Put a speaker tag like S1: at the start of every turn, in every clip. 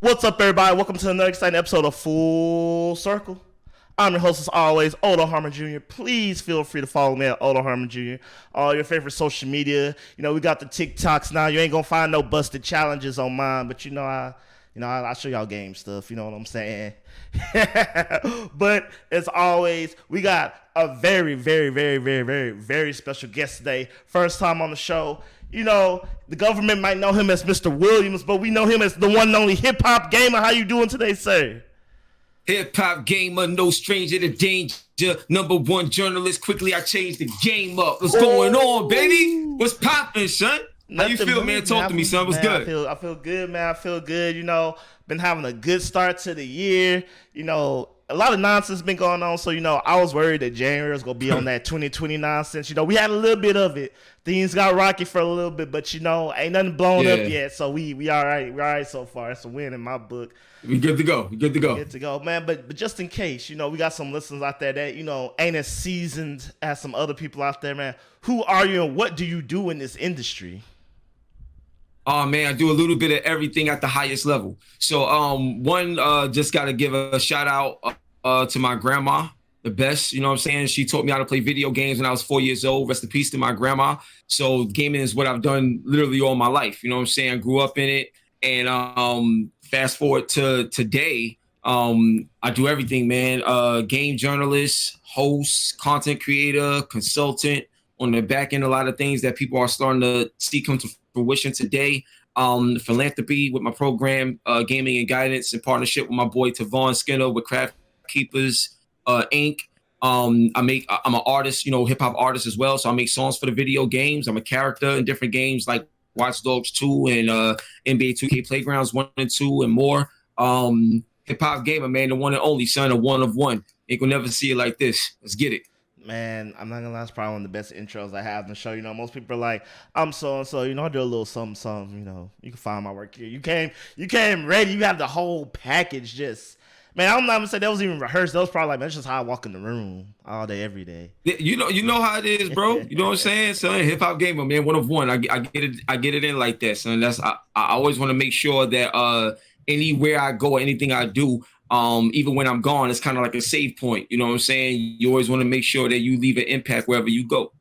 S1: What's up, everybody? Welcome to another exciting episode of Full Circle. I'm your host, as always, Harmon Jr. Please feel free to follow me at Harmon Jr. All your favorite social media. You know, we got the TikToks now. You ain't gonna find no busted challenges on mine, but I show y'all game stuff. You know what I'm saying? But as always, we got a very, very, very, very, very, very special guest today. First time on the show. You know, the government might know him as Mr. Williams, but we know him as the one and only HipHopGamer. How you doing today, sir?
S2: HipHopGamer, no stranger to danger. #1 journalist. Quickly, I changed the game up. What's going on, baby? What's poppin', son? How you feel, man? Talk to me, son. What's good?
S1: I feel good, man. I feel good. You know, been having a good start to the year. You know, a lot of nonsense been going on. So, you know, I was worried that January was going to be on that 2020 nonsense. You know, we had a little bit of it. Things got rocky for a little bit, but, you know, ain't nothing blown up yet. So we all right. We're all right so far. It's a win in my book.
S2: We good to go. Good to
S1: go, man. But just in case, you know, we got some listeners out there that, you know, ain't as seasoned as some other people out there, man. Who are you and what do you do in this industry?
S2: Oh, man, I do a little bit of everything at the highest level. So, just got to give a shout out to my grandma, the best, you know what I'm saying? She taught me how to play video games when I was 4 years old. Rest in peace to my grandma. So gaming is what I've done literally all my life. You know what I'm saying? I grew up in it. And fast forward to today, I do everything, man. Game journalist, host, content creator, consultant. On the back end, a lot of things that people are starting to see come to fruition today. Philanthropy with my program, Gaming and Guidance, in partnership with my boy Tavon Skinner with Craft Keepers Inc. I'm an artist, you know, hip hop artist as well. So I make songs for the video games. I'm a character in different games like Watch Dogs 2 and NBA 2K Playgrounds 1 and 2 and more. HipHopGamer, man, the one and only, son, a one of one. Ain't gonna never see it like this. Let's get it.
S1: Man, I'm not gonna lie, it's probably one of the best intros I have in the show. You know, most people are like, I'm so-and-so, you know, I do a little something, you know, you can find my work here. You came ready, you got the whole package just. Man, I'm not gonna say that was even rehearsed. That was probably like, man, that's just how I walk in the room all day, every day.
S2: You know how it is, bro. You know what I'm saying? Son, HipHopGamer, man, one of one. I get it in like that, son. I always want to make sure that anywhere I go, anything I do, even when I'm gone, it's kind of like a save point. You know what I'm saying? You always want to make sure that you leave an impact wherever you go.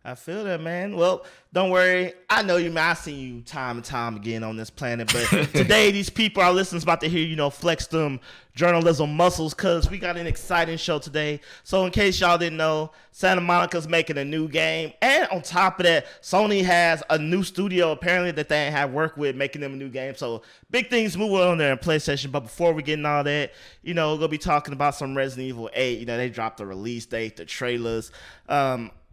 S1: I feel that, man. Well, don't worry. I know you, man. I've seen you time and time again on this planet. But today, these people, our listeners, about to hear, you know, flex them journalism muscles because we got an exciting show today. So in case y'all didn't know, Santa Monica's making a new game. And on top of that, Sony has a new studio, apparently, that they ain't have work with, making them a new game. So big things moving on there in PlayStation. But before we get into all that, you know, we're going to be talking about some Resident Evil 8. You know, they dropped the release date, the trailers.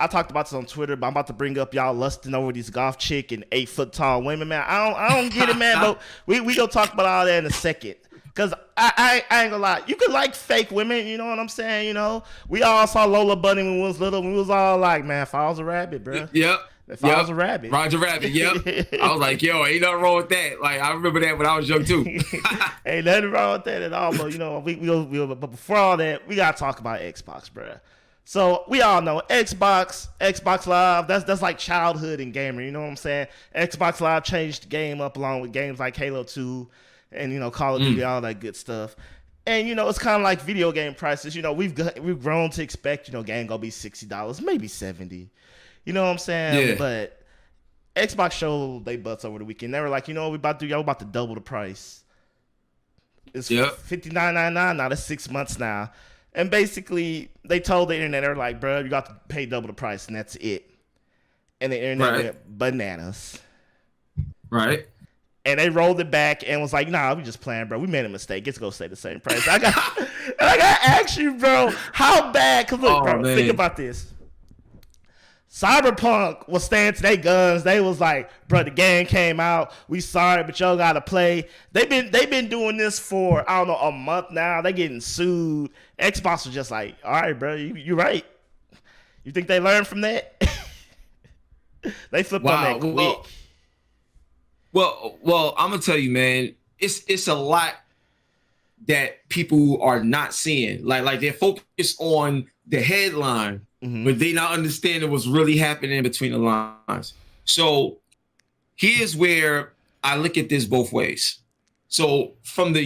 S1: I talked about this on Twitter, but I'm about to bring up y'all lusting over these golf chick and 8-foot tall women, man. I don't get it, man. But we gonna talk about all that in a second. Cause I ain't gonna lie, you could like fake women, you know what I'm saying? You know, we all saw Lola Bunny when we was little. We was all like, man, if I was a rabbit, bro.
S2: Yep.
S1: If I was a rabbit.
S2: Roger Rabbit, yep. I was like, yo, ain't nothing wrong with that. Like, I remember that when I was young, too.
S1: Ain't nothing wrong with that at all, but, you know, but before all that, we got to talk about Xbox, bro. So, we all know Xbox Live, that's like childhood in gamer, you know what I'm saying? Xbox Live changed the game up along with games like Halo 2 and, you know, Call of Duty, all that good stuff. And, you know, it's kind of like video game prices. You know, we've grown to expect, you know, game gonna be $60, maybe $70. You know what I'm saying?
S2: Yeah.
S1: But Xbox showed they butts over the weekend. They were like, you know what we about to do? Y'all about to double the price. It's $59.99 now. That's 6 months now. And basically, they told the internet, they were like, bro, you got to pay double the price, and that's it. And the internet went bananas.
S2: Right.
S1: And they rolled it back and was like, nah, we just playing, bro. We made a mistake. It's going to stay the same price. I got to ask you, bro, how bad? Because look, bro, think about this. Cyberpunk was staying to their guns. They was like, bro, the game came out. We sorry, but y'all gotta play. They've been doing this for, I don't know, a month now. They getting sued. Xbox was just like, all right, bro, you right. You think they learned from that? They flipped on that quick.
S2: Well, I'm gonna tell you, man, it's a lot that people are not seeing. Like they're focused on the headline. Mm-hmm. But they not understanding what's really happening between the lines. So here's where I look at this both ways. So from the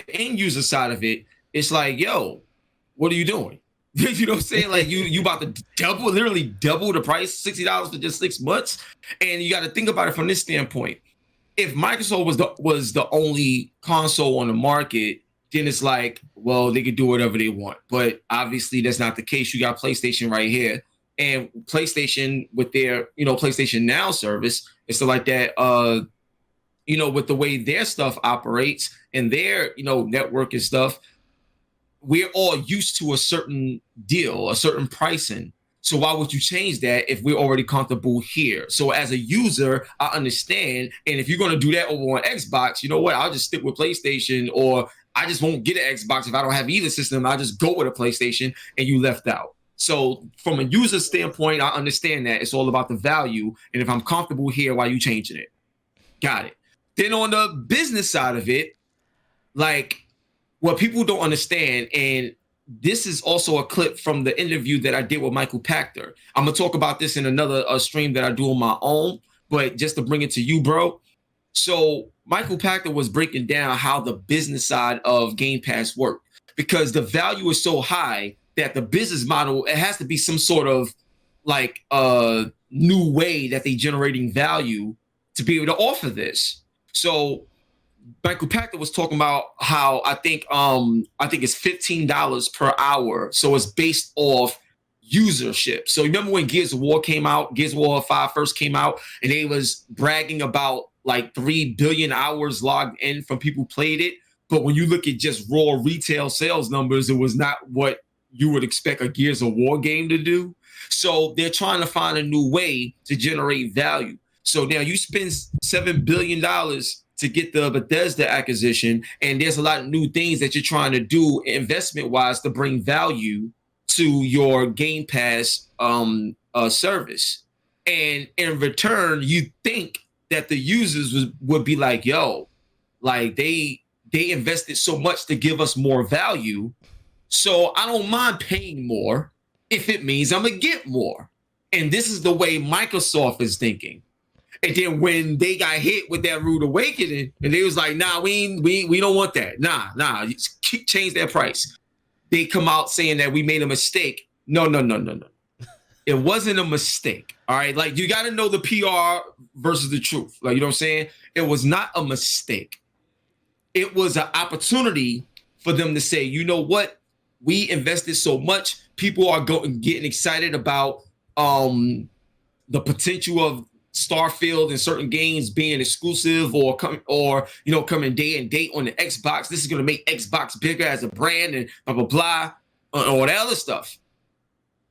S2: end user side of it, it's like, yo, what are you doing? You know what I'm saying? Like you about to literally double the price, $60 for just 6 months. And you got to think about it from this standpoint. If Microsoft was the only console on the market, then it's like, well, they could do whatever they want. But obviously that's not the case. You got PlayStation right here. And PlayStation with their, PlayStation Now service, it's like that, with the way their stuff operates and their, network and stuff, we're all used to a certain deal, a certain pricing. So why would you change that if we're already comfortable here? So as a user, I understand. And if you're going to do that over on Xbox, you know what? I'll just stick with PlayStation, or I just won't get an Xbox if I don't have either system. I'll just go with a PlayStation, and you left out. So from a user standpoint, I understand that it's all about the value. And if I'm comfortable here, why are you changing it? Got it. Then on the business side of it, like what people don't understand, and this is also a clip from the interview that I did with Michael Pachter. I'm going to talk about this in another stream that I do on my own, but just to bring it to you, bro. So Michael Pachter was breaking down how the business side of Game Pass worked, because the value is so high that the business model, it has to be some sort of like new way that they generating value to be able to offer this. So Michael Pachter was talking about how I think it's $15 per hour. So it's based off usership. So remember when Gears of War came out, Gears of War 5 first came out, and they was bragging about like 3 billion hours logged in from people who played it. But when you look at just raw retail sales numbers, it was not what you would expect a Gears of War game to do. So they're trying to find a new way to generate value. So now you spend $7 billion to get the Bethesda acquisition, and there's a lot of new things that you're trying to do investment-wise to bring value to your Game Pass service. And in return, you think that the users would be like, yo, like they invested so much to give us more value, so I don't mind paying more if it means I'm going to get more. And this is the way Microsoft is thinking. And then when they got hit with that rude awakening, and they was like, nah, we don't want that. Nah, change that price. They come out saying that we made a mistake. No. It wasn't a mistake. All right. Like, you got to know the PR versus the truth. Like, you know what I'm saying? It was not a mistake. It was an opportunity for them to say, you know what? We invested so much. People are getting excited about the potential of Starfield and certain games being exclusive or coming day and date on the Xbox. This is going to make Xbox bigger as a brand and blah, blah, blah, all that other stuff.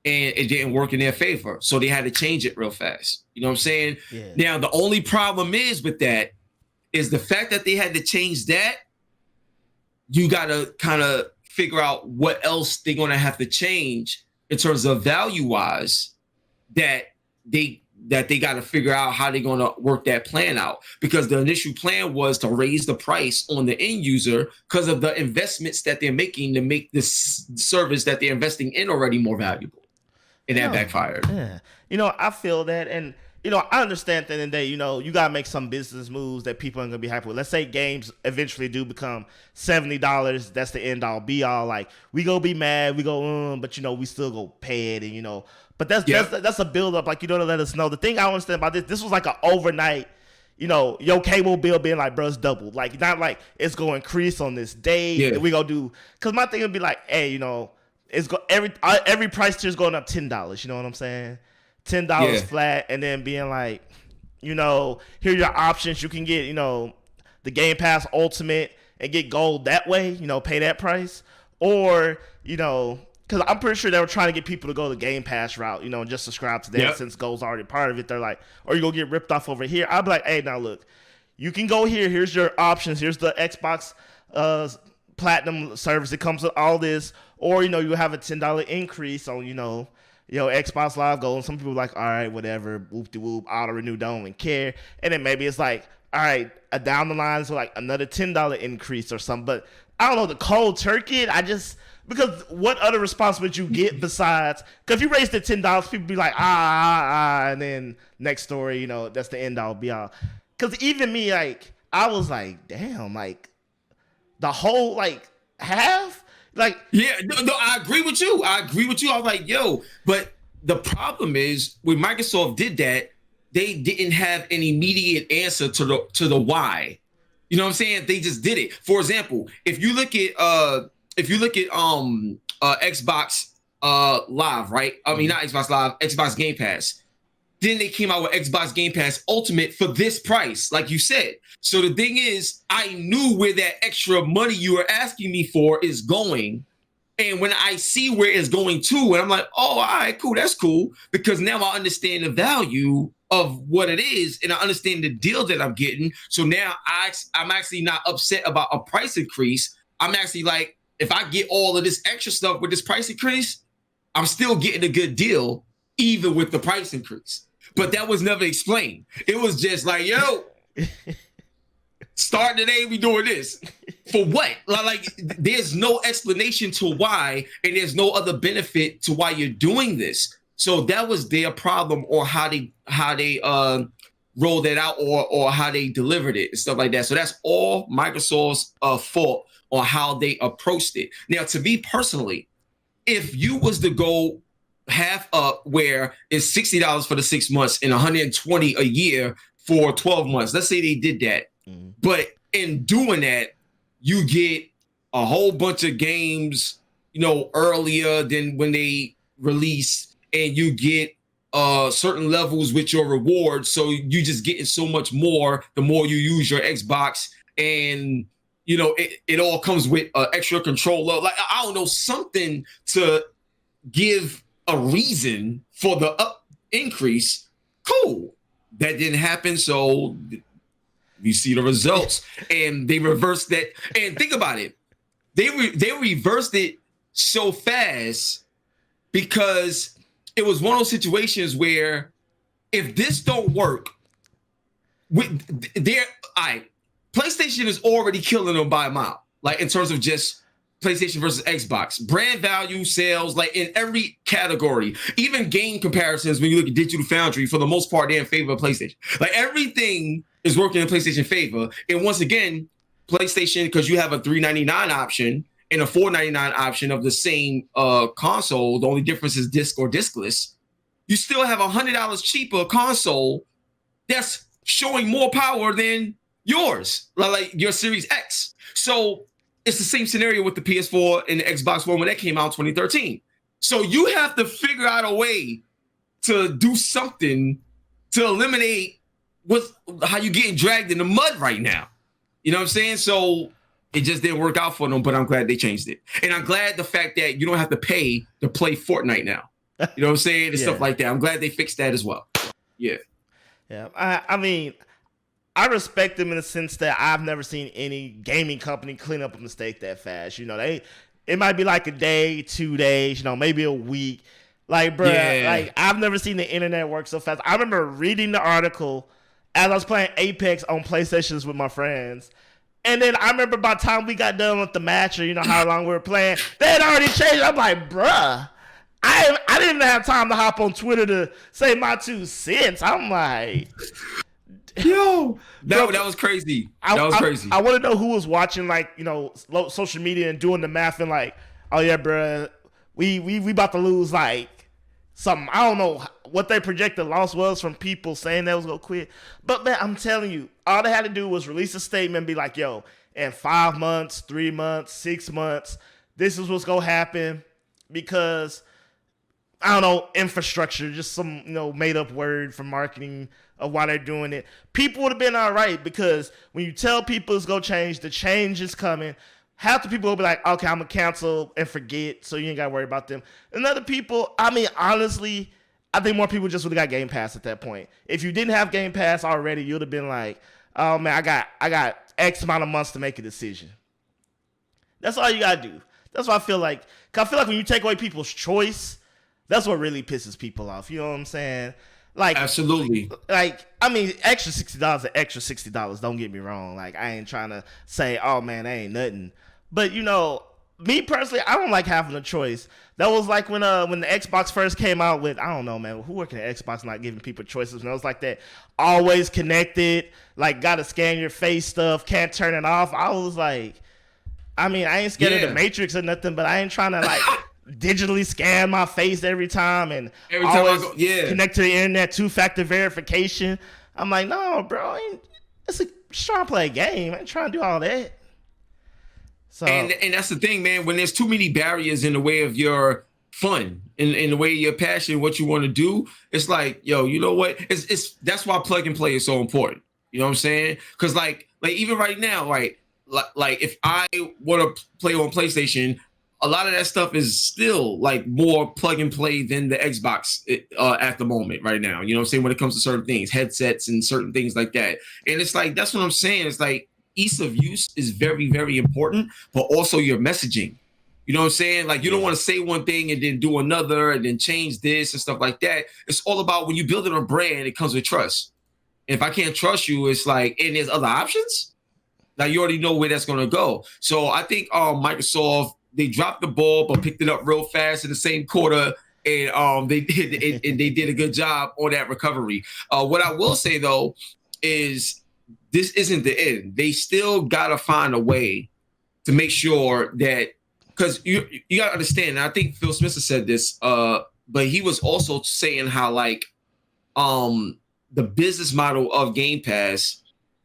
S2: And it didn't work in their favor. So they had to change it real fast. You know what I'm saying? Yeah. Now, the only problem is with that is the fact that they had to change that. You got to kind of figure out what else they're going to have to change in terms of value-wise that they got to figure out how they're going to work that plan out, because the initial plan was to raise the price on the end user because of the investments that they're making to make this service that they're investing in already more valuable. And that backfired.
S1: Yeah. I feel that. And, I understand at the end of the day, you got to make some business moves that people aren't going to be happy with. Let's say games eventually do become $70. That's the end all be all. Like, we go be mad, we go, but, we still go pay it. And, but that's a build up. Like, to let us know. The thing I don't understand about this was like an overnight, your cable bill being like, bro, it's doubled. Like, not like it's going to increase on this day. Yeah. We go do, because my thing would be like, hey, it's every price tier is going up $10. You know what I'm saying? $10 flat, and then being like, here are your options. You can get, the Game Pass Ultimate and get gold that way, pay that price. Or, because I'm pretty sure they were trying to get people to go the Game Pass route, and just subscribe to that since gold's already part of it. They're like, or you go get ripped off over here. I'd be like, hey, now look, you can go here. Here's your options. Here's the Xbox Platinum service. It comes with all this. Or, you have a $10 increase on, Xbox Live Gold. And some people are like, all right, whatever, whoop-de-whoop, auto-renew, don't even care. And then maybe it's like, all right, down the line, so like another $10 increase or something. But I don't know, the cold turkey, because what other response would you get besides, because if you raised it $10, people be like, and then next story, that's the end all be all. Because even me, like, I was like, damn, like the whole like half, like
S2: Yeah, no, I agree with you. I was like, yo, but the problem is when Microsoft did that, they didn't have an immediate answer to the why. You know what I'm saying? They just did it. For example, if you look at Xbox Live, right? I mean, not Xbox Live, Xbox Game Pass. Then they came out with Xbox Game Pass Ultimate for this price, like you said. So the thing is, I knew where that extra money you were asking me for is going. And when I see where it's going to, and I'm like, oh, all right, cool, that's cool. Because now I understand the value of what it is, and I understand the deal that I'm getting. So now I'm actually not upset about a price increase. I'm actually like, if I get all of this extra stuff with this price increase, I'm still getting a good deal, even with the price increase. But that was never explained. It was just like, yo, start today, we doing this. For what? Like, there's no explanation to why, and there's no other benefit to why you're doing this. So that was their problem, or how they rolled that out, or how they delivered it and stuff like that. So that's all Microsoft's fault on how they approached it. Now, to me personally, if you was to go half up, where it's $60 for the 6 months and $120 a year for 12 months, let's say they did that. But in doing that, you get a whole bunch of games, earlier than when they release, and you get certain levels with your rewards. So you just getting so much more the more you use your Xbox, and it all comes with an extra controller. Like, I don't know, something to give a reason for the increase. Cool. That didn't happen. So you see the results, and they reversed that. And think about it. They reversed it so fast because it was one of those situations where if this don't work, PlayStation is already killing them by a mile, like in terms of just PlayStation versus Xbox, brand value, sales, like in every category, even game comparisons. When you look at Digital Foundry, for the most part, they're in favor of PlayStation. Like, everything is working in PlayStation favor. And once again, PlayStation, because you have a $399 option and a $499 option of the same console, the only difference is disc or discless. You still have a $100 cheaper console that's showing more power than yours, like your Series X. So it's the same scenario with the PS4 and the Xbox One when that came out in 2013. So you have to figure out a way to do something to eliminate how you getting dragged in the mud right now. You know what I'm saying? So it just didn't work out for them, but I'm glad they changed it. And I'm glad the fact that you don't have to pay to play Fortnite now. You know what I'm saying? And stuff like that. I'm glad they fixed that as well. Yeah.
S1: Yeah. I mean, I respect them in the sense that I've never seen any gaming company clean up a mistake that fast. It might be like a day, 2 days, maybe a week. Like, bro, like, I've never seen the internet work so fast. I remember reading the article as I was playing Apex on PlayStations with my friends. And then I remember by the time we got done with the match, or how long we were playing, they had already changed. I'm like, bruh, I didn't even have time to hop on Twitter to say my 2 cents. I'm like,
S2: yo, that was crazy. That was crazy.
S1: I want to know who was watching, like, social media and doing the math and like, oh yeah, bruh, we about to lose like something. I don't know what they projected loss was from people saying they was gonna quit. But man, I'm telling you, all they had to do was release a statement and be like, yo, in 5 months, 3 months, 6 months, this is what's gonna happen. Because I don't know, infrastructure, just some made up word for marketing of why they're doing it. People would have been all right, because when you tell people it's gonna change, the change is coming. Half the people will be like, okay, I'm gonna cancel and forget, so you ain't gotta worry about them. And other people, I mean, honestly, I think more people just would have got Game Pass at that point. If you didn't have Game Pass already, you'd have been like, oh man, I got X amount of months to make a decision. That's all you gotta do. That's what I feel like. 'Cause I feel like when you take away people's choice, that's what really pisses people off. You know what I'm saying? Like,
S2: absolutely.
S1: Like, I mean, extra $60 is extra $60. Don't get me wrong. Like, I ain't trying to say, oh man, that ain't nothing. But me personally, I don't like having a choice. That was like when the Xbox first came out with, I don't know, man, who working at Xbox not giving people choices? And it was like that always connected, like gotta scan your face stuff, can't turn it off. I was like, I mean, I ain't scared of the Matrix or nothing, but I ain't trying to like digitally scan my face every time and
S2: every time
S1: always
S2: I go,
S1: connect to the internet, 2-factor verification. I'm like, no, bro, just trying to play a game. I ain't trying to do all that. So,
S2: and that's the thing, man. When there's too many barriers in the way of your fun, in the way of your passion, what you want to do, it's like, yo, you know what? It's that's why plug and play is so important. You know what I'm saying? Because like even right now, right? Like if I want to play on PlayStation, a lot of that stuff is still like more plug and play than the Xbox at the moment right now. You know what I'm saying? When it comes to certain things, headsets and certain things like that. And it's like, that's what I'm saying. It's like ease of use is very, very important, but also your messaging. You know what I'm saying? Like you don't want to say one thing and then do another and then change this and stuff like that. It's all about when you build a brand, it comes with trust. And if I can't trust you, it's like, and there's other options. Like you already know where that's going to go. So I think Microsoft, they dropped the ball, but picked it up real fast in the same quarter. And they did a good job on that recovery. What I will say, though, is this isn't the end. They still got to find a way to make sure that, because you got to understand, and I think Phil Spencer said this, but he was also saying how like the business model of Game Pass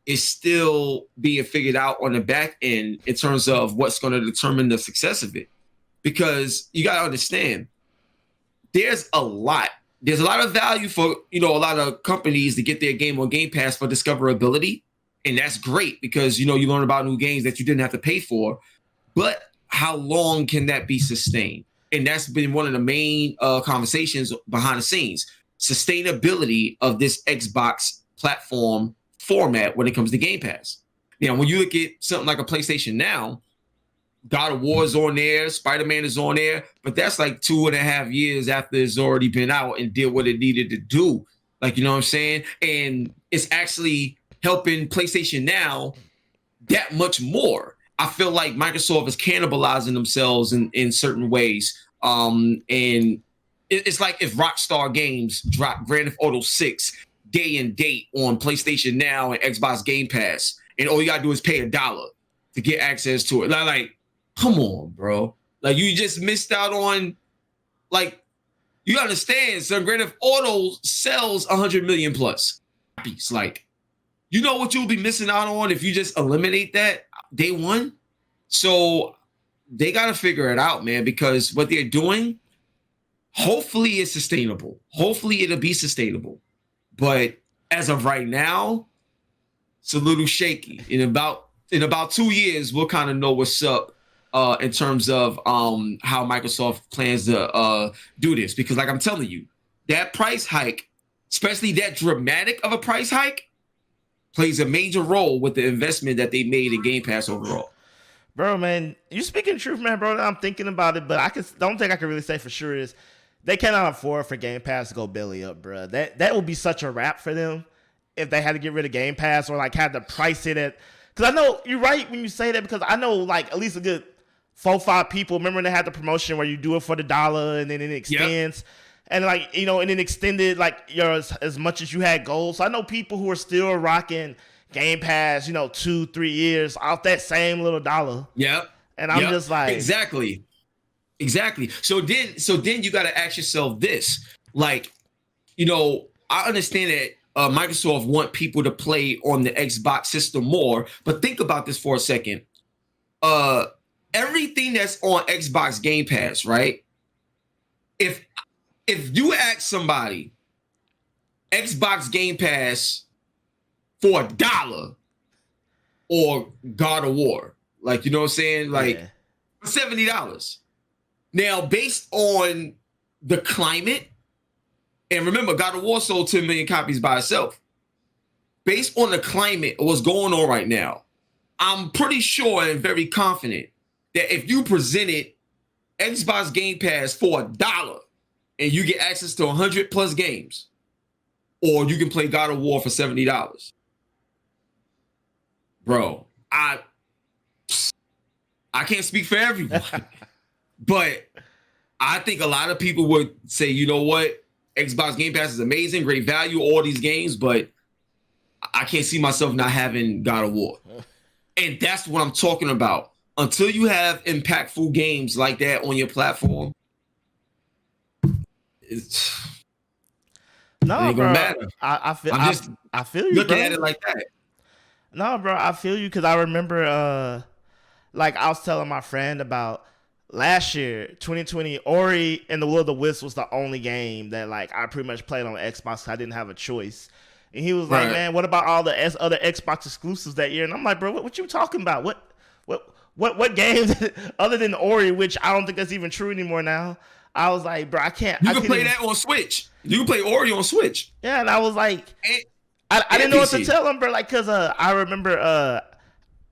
S2: is still being figured out on the back end in terms of what's going to determine the success of it. Because you got to understand, there's a lot of value for, a lot of companies to get their game on Game Pass for discoverability. And that's great because, you learn about new games that you didn't have to pay for. But how long can that be sustained? And that's been one of the main conversations behind the scenes. Sustainability of this Xbox platform format when it comes to Game Pass. Now, when you look at something like a PlayStation Now, God of War is on there, Spider-Man is on there, but that's like 2.5 years after it's already been out and did what it needed to do. Like, you know what I'm saying? And it's actually helping PlayStation Now that much more. I feel like Microsoft is cannibalizing themselves in certain ways. And it's like if Rockstar Games dropped Grand Theft Auto 6 day and date on PlayStation Now and Xbox Game Pass, and all you gotta do is pay $1 to get access to it. Like, come on, bro. Like, you just missed out on, like, you understand, so Grand Theft Auto sells 100 million plus copies. Like, you know what you'll be missing out on if you just eliminate that day one? So they gotta figure it out, man, because what they're doing, hopefully it's sustainable. Hopefully it'll be sustainable. But as of right now, it's a little shaky. In about 2 years, we'll kind of know what's up in terms of how Microsoft plans to do this. Because like I'm telling you, that price hike, especially that dramatic of a price hike, plays a major role with the investment that they made in Game Pass overall.
S1: Bro, man, you speaking truth, man, bro. I'm thinking about it, but don't think I can really say for sure is they cannot afford for Game Pass to go belly up, bro. That would be such a wrap for them if they had to get rid of Game Pass or like had to price it at. Because I know you're right when you say that, because I know like at least a good 4-5 people. Remember when they had the promotion where you do it for $1 and then it extends. Yep. And like, and then extended like as much as you had gold. So I know people who are still rocking Game Pass, 2-3 years off that same little $1.
S2: Yep.
S1: And I'm just like,
S2: exactly. So then you got to ask yourself this, like, I understand that Microsoft want people to play on the Xbox system more, but think about this for a second. Everything that's on Xbox Game Pass, right? If you ask somebody Xbox Game Pass for $1 or God of War, like, you know what I'm saying? Like, $70. Now, based on the climate, and remember, God of War sold 10 million copies by itself. Based on the climate of what's going on right now, I'm pretty sure and very confident that if you presented Xbox Game Pass for $1 and you get access to 100 plus games, or you can play God of War for $70, bro, I can't speak for everyone, but I think a lot of people would say, you know what, Xbox Game Pass is amazing, great value, all these games, but I can't see myself not having God of War. And that's what I'm talking about. Until you have impactful games like that on your platform, it's
S1: No,
S2: it ain't
S1: bro.
S2: gonna matter.
S1: I feel.
S2: I'm just
S1: I feel you,
S2: looking
S1: bro.
S2: at it like that.
S1: No, bro. I feel you because I remember, like I was telling my friend about last year, 2020, Ori and the Will of the Wisp was the only game that like I pretty much played on Xbox. I didn't have a choice. And he was like,
S2: Right.
S1: "Man, what about all the other Xbox exclusives that year?" And I'm like, "Bro, what you talking about? What games other than Ori, which I don't think that's even true anymore now?" I was like, "Bro, I can't."
S2: You can play that on Switch. You can play Ori on Switch.
S1: Yeah, and I was like,
S2: And,
S1: I didn't know what to
S2: PC.
S1: tell him, bro. Like, cause I remember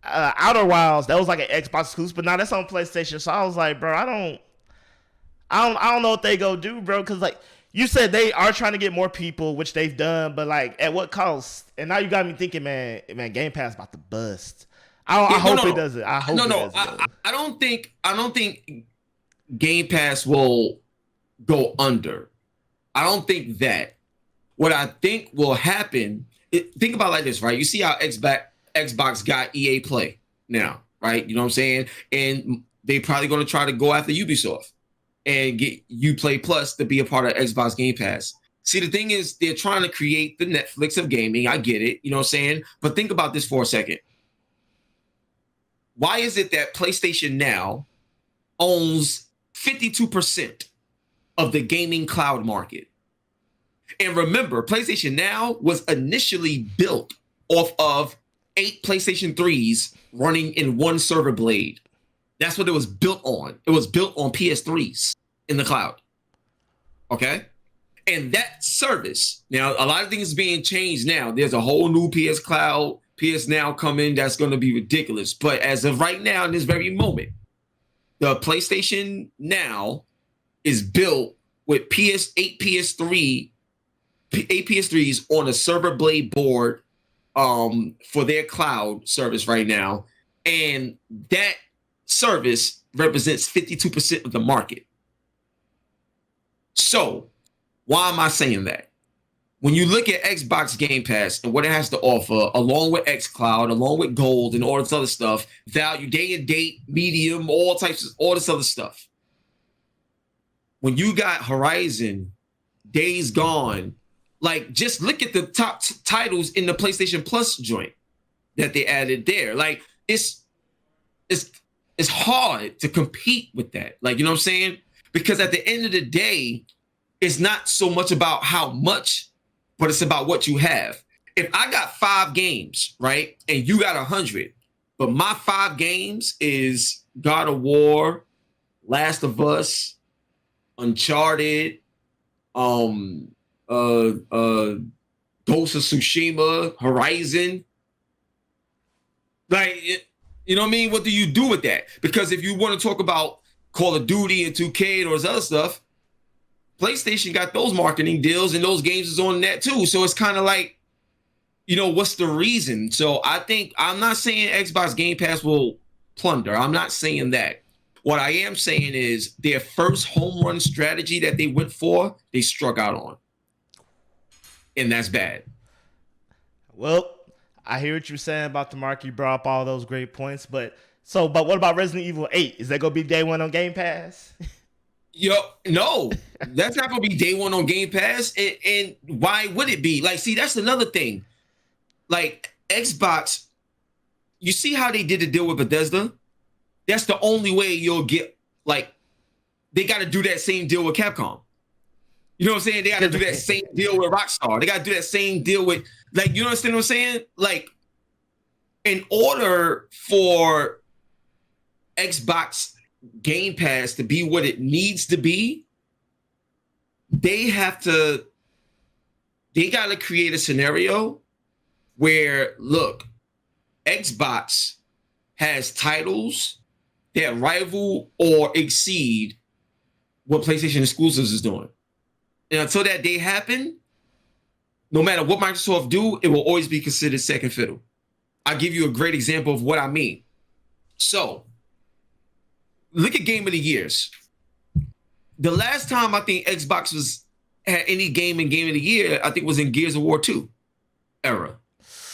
S1: Outer Wilds, that was like an Xbox exclusive, but now that's on PlayStation. So I was like, bro, I don't know what they go do, bro. Cause like you said, they are trying to get more people, which they've done, but like at what cost? And now you got me thinking, man, Game Pass about to bust. I hope it doesn't. I hope it doesn't.
S2: I don't think Game Pass will go under. I don't think that. What I think will happen, think about it like this, right? You see how Xbox got EA Play now, right? You know what I'm saying? And they probably going to try to go after Ubisoft and get Uplay Plus to be a part of Xbox Game Pass. See, the thing is, they're trying to create the Netflix of gaming. I get it, you know what I'm saying? But think about this for a second. Why is it that PlayStation Now owns 52% of the gaming cloud market? And remember, PlayStation Now was initially built off of 8 PlayStation 3s running in one server blade. That's what it was built on. It was built on PS3s in the cloud. Okay? And that service, now a lot of things being changed now. There's a whole new PS Cloud, PS Now coming that's going to be ridiculous. But as of right now, in this very moment, the PlayStation Now is built with 8 PS3s on a server blade board for their cloud service right now. And that service represents 52% of the market. So why am I saying that? When you look at Xbox Game Pass and what it has to offer, along with xCloud, along with Gold and all this other stuff, value, day and date, medium, all this other stuff. When you got Horizon, Days Gone, like just look at the top titles in the PlayStation Plus joint that they added there. Like it's hard to compete with that. Like, you know what I'm saying? Because at the end of the day, it's not so much about how much, but it's about what you have. If I got 5 games, right, and you got 100, but my 5 games is God of War, Last of Us, Uncharted, Ghost of Tsushima, Horizon. Like, you know what I mean? What do you do with that? Because if you want to talk about Call of Duty and 2K and all this other stuff, PlayStation got those marketing deals and those games is on that too. So it's kind of like, you know, what's the reason? So I'm not saying Xbox Game Pass will plunder. I'm not saying that. What I am saying is their first home run strategy that they went for, they struck out on. And that's bad.
S1: Well, I hear what you're saying about the market. You brought up all those great points, but what about Resident Evil 8? Is that gonna be day one on Game Pass?
S2: Yo, no, that's not gonna be day one on Game Pass. And why would it be? Like, see, that's another thing. Like Xbox, you see how they did the deal with Bethesda? That's the only way you'll get, like, they got to do that same deal with Capcom. You know what I'm saying? They got to do that same deal with Rockstar. They got to do that same deal with, like, you understand what I'm saying? Like, in order for Xbox Game Pass to be what it needs to be, they got to create a scenario where, look, Xbox has titles that rival or exceed what PlayStation exclusives is doing. And until that day happen, no matter what Microsoft do, it will always be considered second fiddle. I'll give you a great example of what I mean. So look at Game of the Years. The last time I think Xbox had any game in Game of the Year, I think was in Gears of War 2 era.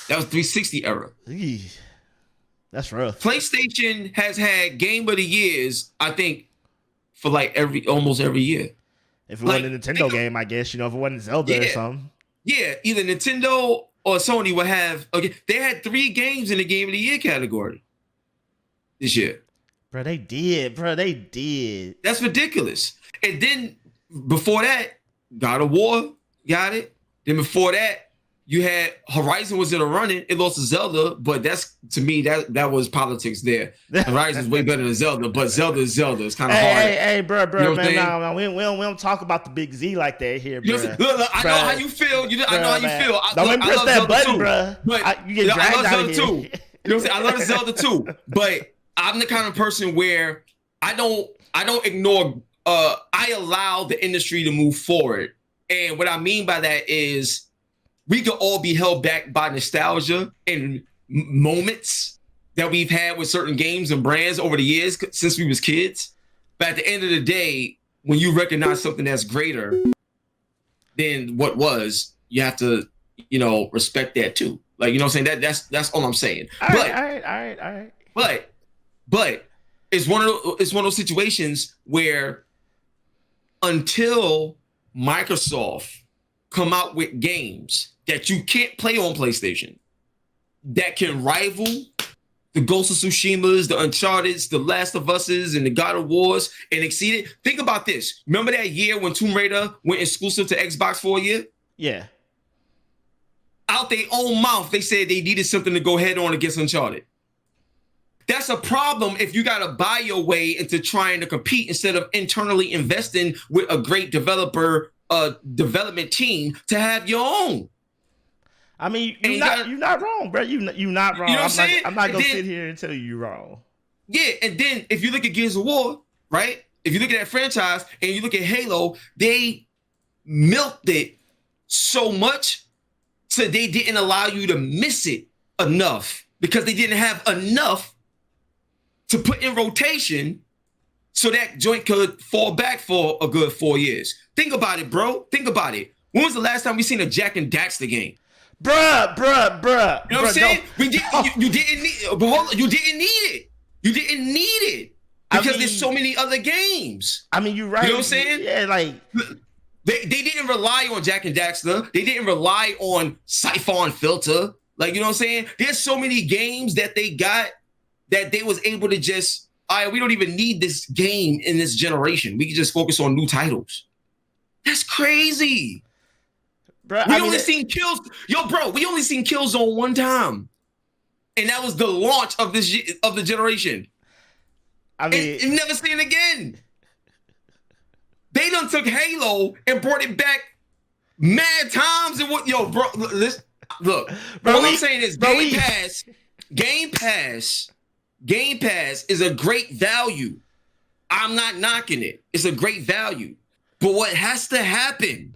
S2: That was 360 era.
S1: Eee, that's rough.
S2: PlayStation has had Game of the Years, I think, for like almost every year.
S1: If it wasn't a Nintendo game, I guess, if it wasn't Zelda or something.
S2: Yeah, either Nintendo or Sony would have. Okay, they had 3 games in the Game of the Year category this year.
S1: Bro, they did.
S2: That's ridiculous. And then before that, God of War got it. Then before that, you had Horizon was in a running. It lost to Zelda, but that's, to me, that was politics there. Horizon's way better than Zelda, but Zelda is Zelda. It's kind of hard.
S1: Hey, bro, man, no, we don't talk about the big Z like that here, bro.
S2: Look, I know how you feel. I know how you feel.
S1: Don't press that button, bro.
S2: But
S1: you get dragged out of here.
S2: Too. You know what I'm saying? I love Zelda too, but I'm the kind of person where I don't ignore. I allow the industry to move forward, and what I mean by that is, we could all be held back by nostalgia and moments that we've had with certain games and brands over the years since we was kids. But at the end of the day, when you recognize something that's greater than what was, you have to, respect that too. Like, you know what I'm saying? That's all I'm saying.
S1: All right.
S2: But it's one of those situations where until Microsoft come out with games that you can't play on PlayStation that can rival the Ghost of Tsushimas, the Uncharteds, the Last of Us's, and the God of Wars and exceed it. Think about this. Remember that year when Tomb Raider went exclusive to Xbox for a year?
S1: Yeah.
S2: Out their own mouth, they said they needed something to go head on against Uncharted. That's a problem if you got to buy your way into trying to compete instead of internally investing with a great development team to have your own.
S1: I mean, you're not wrong, bro. You're not wrong.
S2: You know what I'm saying?
S1: I'm not gonna sit here and tell you you're wrong.
S2: Yeah, and then if you look at Gears of War, right? If you look at that franchise and you look at Halo, they milked it so much so they didn't allow you to miss it enough because they didn't have enough to put in rotation so that joint could fall back for a good 4 years. Think about it, bro. Think about it. When was the last time we seen a Jack and Daxter game?
S1: Bruh.
S2: You know what I'm saying? You didn't need it. You didn't need it because there's so many other games.
S1: I mean, you're right.
S2: You know what I'm saying?
S1: Yeah, like
S2: they didn't rely on Jack and Daxter. They didn't rely on Siphon Filter. Like, you know what I'm saying? There's so many games that they got that they was able to just, all right, we don't even need this game in this generation. We can just focus on new titles. That's crazy.
S1: Bro,
S2: we only seen Killzone one time. And that was the launch of the generation. I mean, and never seen it again. They done took Halo and brought it back mad times and what, bro, look, bro, what I'm saying is Game Pass is a great value. I'm not knocking it. It's a great value. But what has to happen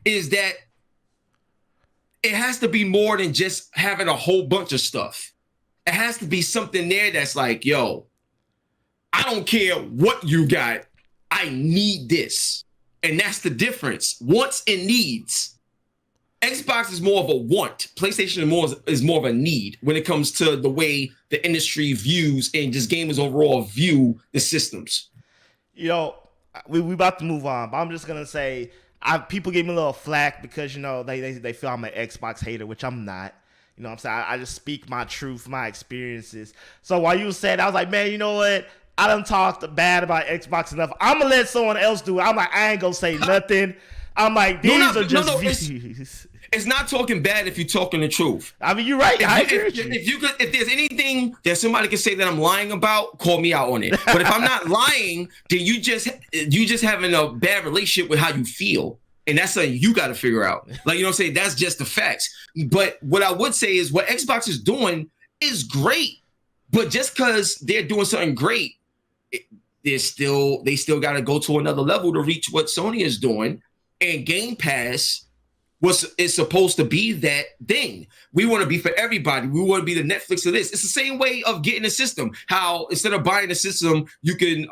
S2: is that it has to be more than just having a whole bunch of stuff. It has to be something there that's like, yo, I don't care what you got. I need this. And that's the difference. Wants and needs. Xbox is more of a want. PlayStation is more of a need when it comes to the way the industry views and just gamers overall view the systems. We
S1: about to move on, but I'm just gonna say, people give me a little flack because they feel I'm an Xbox hater, which I'm not. You know what I'm saying? I just speak my truth, my experiences. So while you said, I was like, man, you know what? I done talked bad about Xbox enough. I'm gonna let someone else do it. I'm like, I ain't gonna say nothing. I'm like, these are just views.
S2: It's not talking bad if you're talking the truth.
S1: I mean, you're right.
S2: If there's anything that somebody can say that I'm lying about, call me out on it. But if I'm not lying, then you just having a bad relationship with how you feel. And that's something you got to figure out. Like, you know what I'm saying? That's just the facts. But what I would say is what Xbox is doing is great. But just because they're doing something great, they still got to go to another level to reach what Sony is doing. And Game Pass is supposed to be that thing. We want to be for everybody. We want to be the Netflix of this. It's the same way of getting a system. How instead of buying a system, you can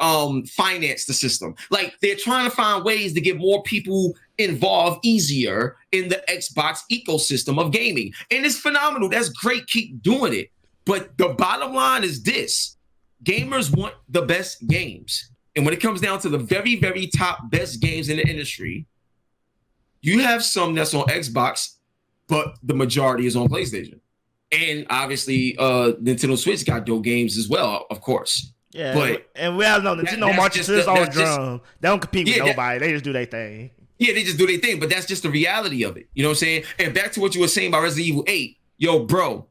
S2: finance the system. Like they're trying to find ways to get more people involved easier in the Xbox ecosystem of gaming. And it's phenomenal. That's great. Keep doing it. But the bottom line is this. Gamers want the best games. And when it comes down to the very, very top best games in the industry, you have some that's on Xbox, but the majority is on PlayStation. And obviously, Nintendo Switch got dope games as well, of course.
S1: Yeah,
S2: but
S1: and we all know Nintendo marches to its own drum. They don't compete with nobody. They just do their thing.
S2: Yeah, they just do their thing, but that's just the reality of it. You know what I'm saying? And back to what you were saying about Resident Evil 8. Yo, bro,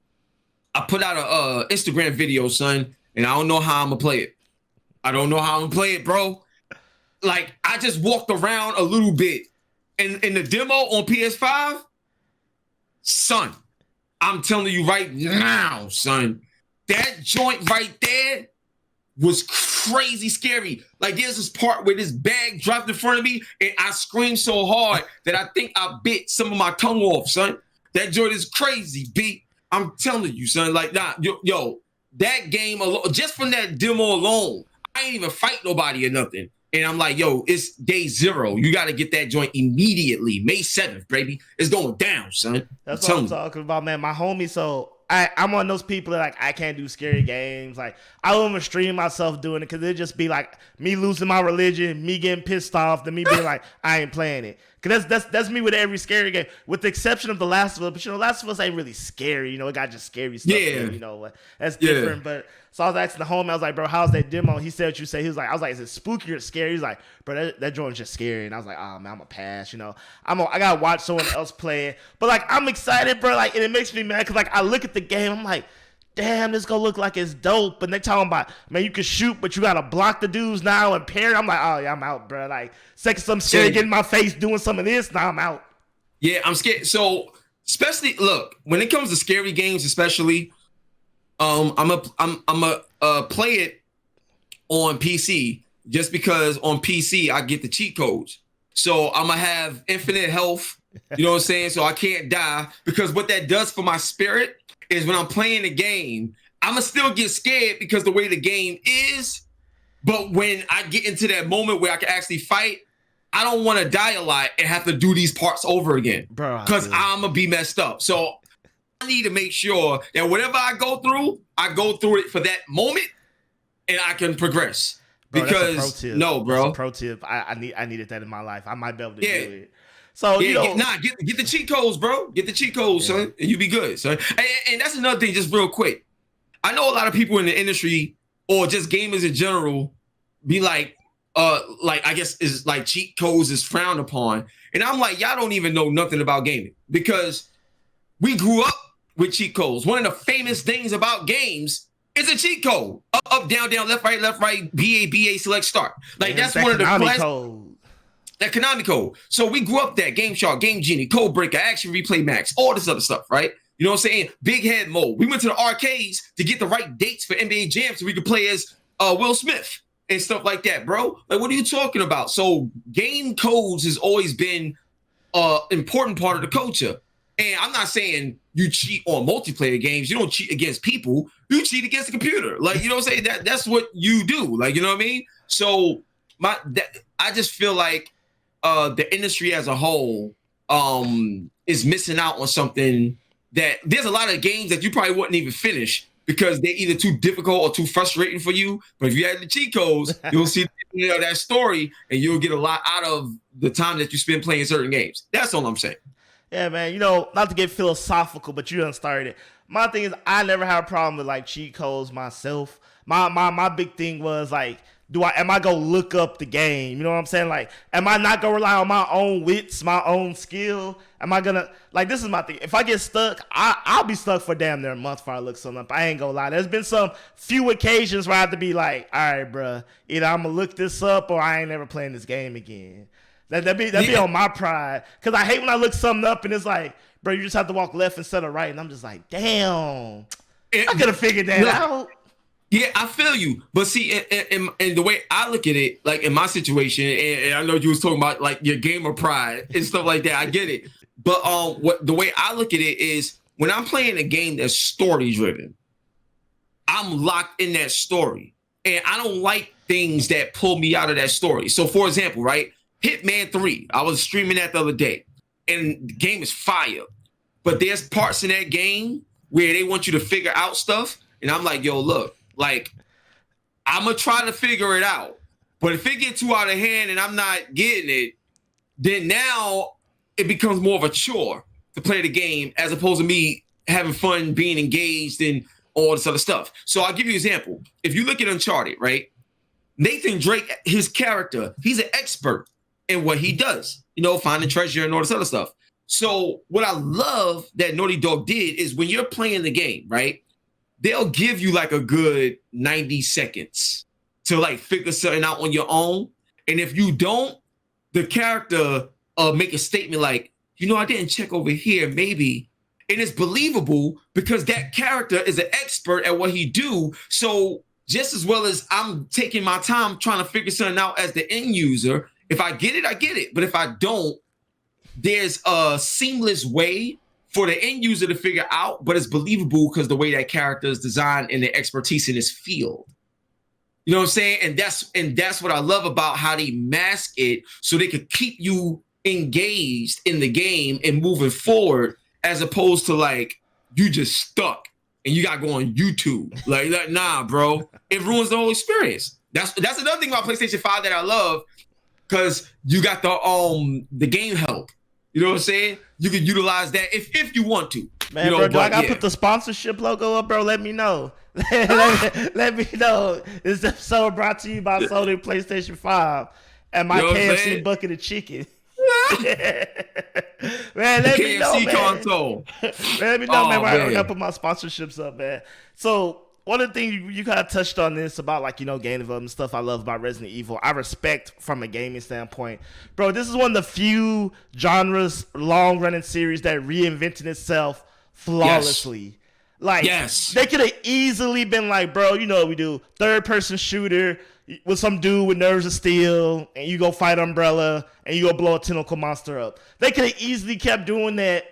S2: I put out a Instagram video, son, and I don't know how I'm going to play it. I don't know how I'm going to play it, bro. Like, I just walked around a little bit. And in the demo on PS5, son, I'm telling you right now, son, that joint right there was crazy scary. Like there's this part where this bag dropped in front of me and I screamed so hard that I think I bit some of my tongue off, son. That joint is crazy, B. I'm telling you, son. Like, nah, yo, that game alone, just from that demo alone, I ain't even fight nobody or nothing. And I'm like, yo, it's day 0. You got to get that joint immediately. May 7th, baby. It's going down, son.
S1: That's what I'm talking about, man. My homie, so I'm one of those people that, like, I can't do scary games. Like, I won't even stream myself doing it because it'd just be, like, me losing my religion, me getting pissed off, then me being like, I ain't playing it. Because that's me with every scary game, with the exception of The Last of Us. But, you know, Last of Us ain't really scary. You know, it got just scary stuff.
S2: Yeah.
S1: There, you know, that's different. But so I was asking the homie, I was like, bro, how's that demo? He said what you say. He was like, I was like, is it spooky or scary? He's like, bro, that joint's just scary. And I was like, oh, man, I'm a pass. You know, I got to watch someone else play it. But, like, I'm excited, bro. Like, and it makes me mad because, like, I look at the game. I'm like, damn, this gonna look like it's dope. But they talking about, man, you can shoot, but you gotta block the dudes now and parry. I'm like, oh yeah, I'm out, bro. Like, second some scary, get in my face doing some of this, now I'm out.
S2: Yeah, I'm scared. So, especially, look, when it comes to scary games, especially, I'm a play it on PC just because on PC I get the cheat codes. So I'm gonna have infinite health. You know what I'm saying? So I can't die, because what that does for my spirit is when I'm playing the game, I'ma still get scared because the way the game is. But when I get into that moment where I can actually fight, I don't want to die a lot and have to do these parts over again, because I'm gonna be messed up. So I need to make sure that whatever I go through it for that moment, and I can progress.
S1: Bro,
S2: because no, bro,
S1: that's a pro tip. I needed that in my life. I might be able to do it. So you know,
S2: get the cheat codes, bro. Get the cheat codes, son, and you be good, son. And that's another thing, just real quick. I know a lot of people in the industry or just gamers in general be like I guess is like cheat codes is frowned upon, and I'm like, y'all don't even know nothing about gaming, because we grew up with cheat codes. One of the famous things about games is a cheat code: up, down, left, right, BA, select, start. Like that's one of the classic. That Konami code. So we grew up that Game Shark, Game Genie, Code Breaker, Action Replay Max, all this other stuff, right? You know what I'm saying? Big head mode. We went to the arcades to get the right dates for NBA Jam so we could play as Will Smith and stuff like that, bro. Like, what are you talking about? So game codes has always been an important part of the culture. And I'm not saying you cheat on multiplayer games. You don't cheat against people. You cheat against the computer. Like, you know what I'm saying? That's what you do. Like, you know what I mean? So I just feel like the industry as a whole is missing out on something, that there's a lot of games that you probably wouldn't even finish because they're either too difficult or too frustrating for you. But if you had the cheat codes, you'll see that story and you'll get a lot out of the time that you spend playing certain games. That's all I'm saying.
S1: Yeah, man. You know, not to get philosophical, but you done started it. My thing is, I never had a problem with like cheat codes myself. My big thing was like, am I gonna look up the game? You know what I'm saying? Like, am I not gonna rely on my own wits, my own skill? Am I gonna, like, this is my thing. If I get stuck, I'll be stuck for damn near a month before I look something up. I ain't gonna lie. There's been some few occasions where I have to be like, all right, bro, either I'm gonna look this up or I ain't never playing this game again. That'd be on my pride. Cause I hate when I look something up and it's like, bro, you just have to walk left instead of right. And I'm just like, damn, I could have figured that out.
S2: Yeah, I feel you. But see, in the way I look at it, like in my situation, and I know you was talking about like your gamer pride and stuff like that. I get it. But the way I look at it is when I'm playing a game that's story driven, I'm locked in that story. And I don't like things that pull me out of that story. So for example, right? Hitman 3, I was streaming that the other day, and the game is fire. But there's parts in that game where they want you to figure out stuff. And I'm like, yo, look, like, I'm going to try to figure it out. But if it gets too out of hand and I'm not getting it, then now it becomes more of a chore to play the game as opposed to me having fun, being engaged in all this other stuff. So I'll give you an example. If you look at Uncharted, right? Nathan Drake, his character, he's an expert in what he does, you know, finding treasure and all this other stuff. So what I love that Naughty Dog did is when you're playing the game, right? They'll give you like a good 90 seconds to like figure something out on your own. And if you don't, the character make a statement like, you know, I didn't check over here, maybe. And it's believable because that character is an expert at what he do. So just as well as I'm taking my time trying to figure something out as the end user, if I get it, I get it. But if I don't, there's a seamless way for the end user to figure out, but it's believable because the way that character is designed and the expertise in his field. You know what I'm saying? And that's what I love about how they mask it so they could keep you engaged in the game and moving forward, as opposed to like you just stuck and you got to go on YouTube. Like, nah, bro, it ruins the whole experience. That's another thing about PlayStation 5 that I love, because you got the game help. You know what I'm saying? You can utilize that if you want to.
S1: Man,
S2: you know,
S1: bro, do I gotta put the sponsorship logo up, bro? Let me know. let me know. This episode brought to you by Sony PlayStation 5 and my KFC bucket of chicken. Man, let me know, man. Console. Man, let me know, man. I gotta put my sponsorships up, man. So one of the things you kind of touched on this about, like, you know, game development stuff I love about Resident Evil. I respect from a gaming standpoint. Bro, this is one of the few genres, long-running series that reinvented itself flawlessly. Yes. Like, yes. They could have easily been like, bro, you know what we do, third-person shooter with some dude with nerves of steel, and you go fight Umbrella, and you go blow a tentacle monster up. They could have easily kept doing that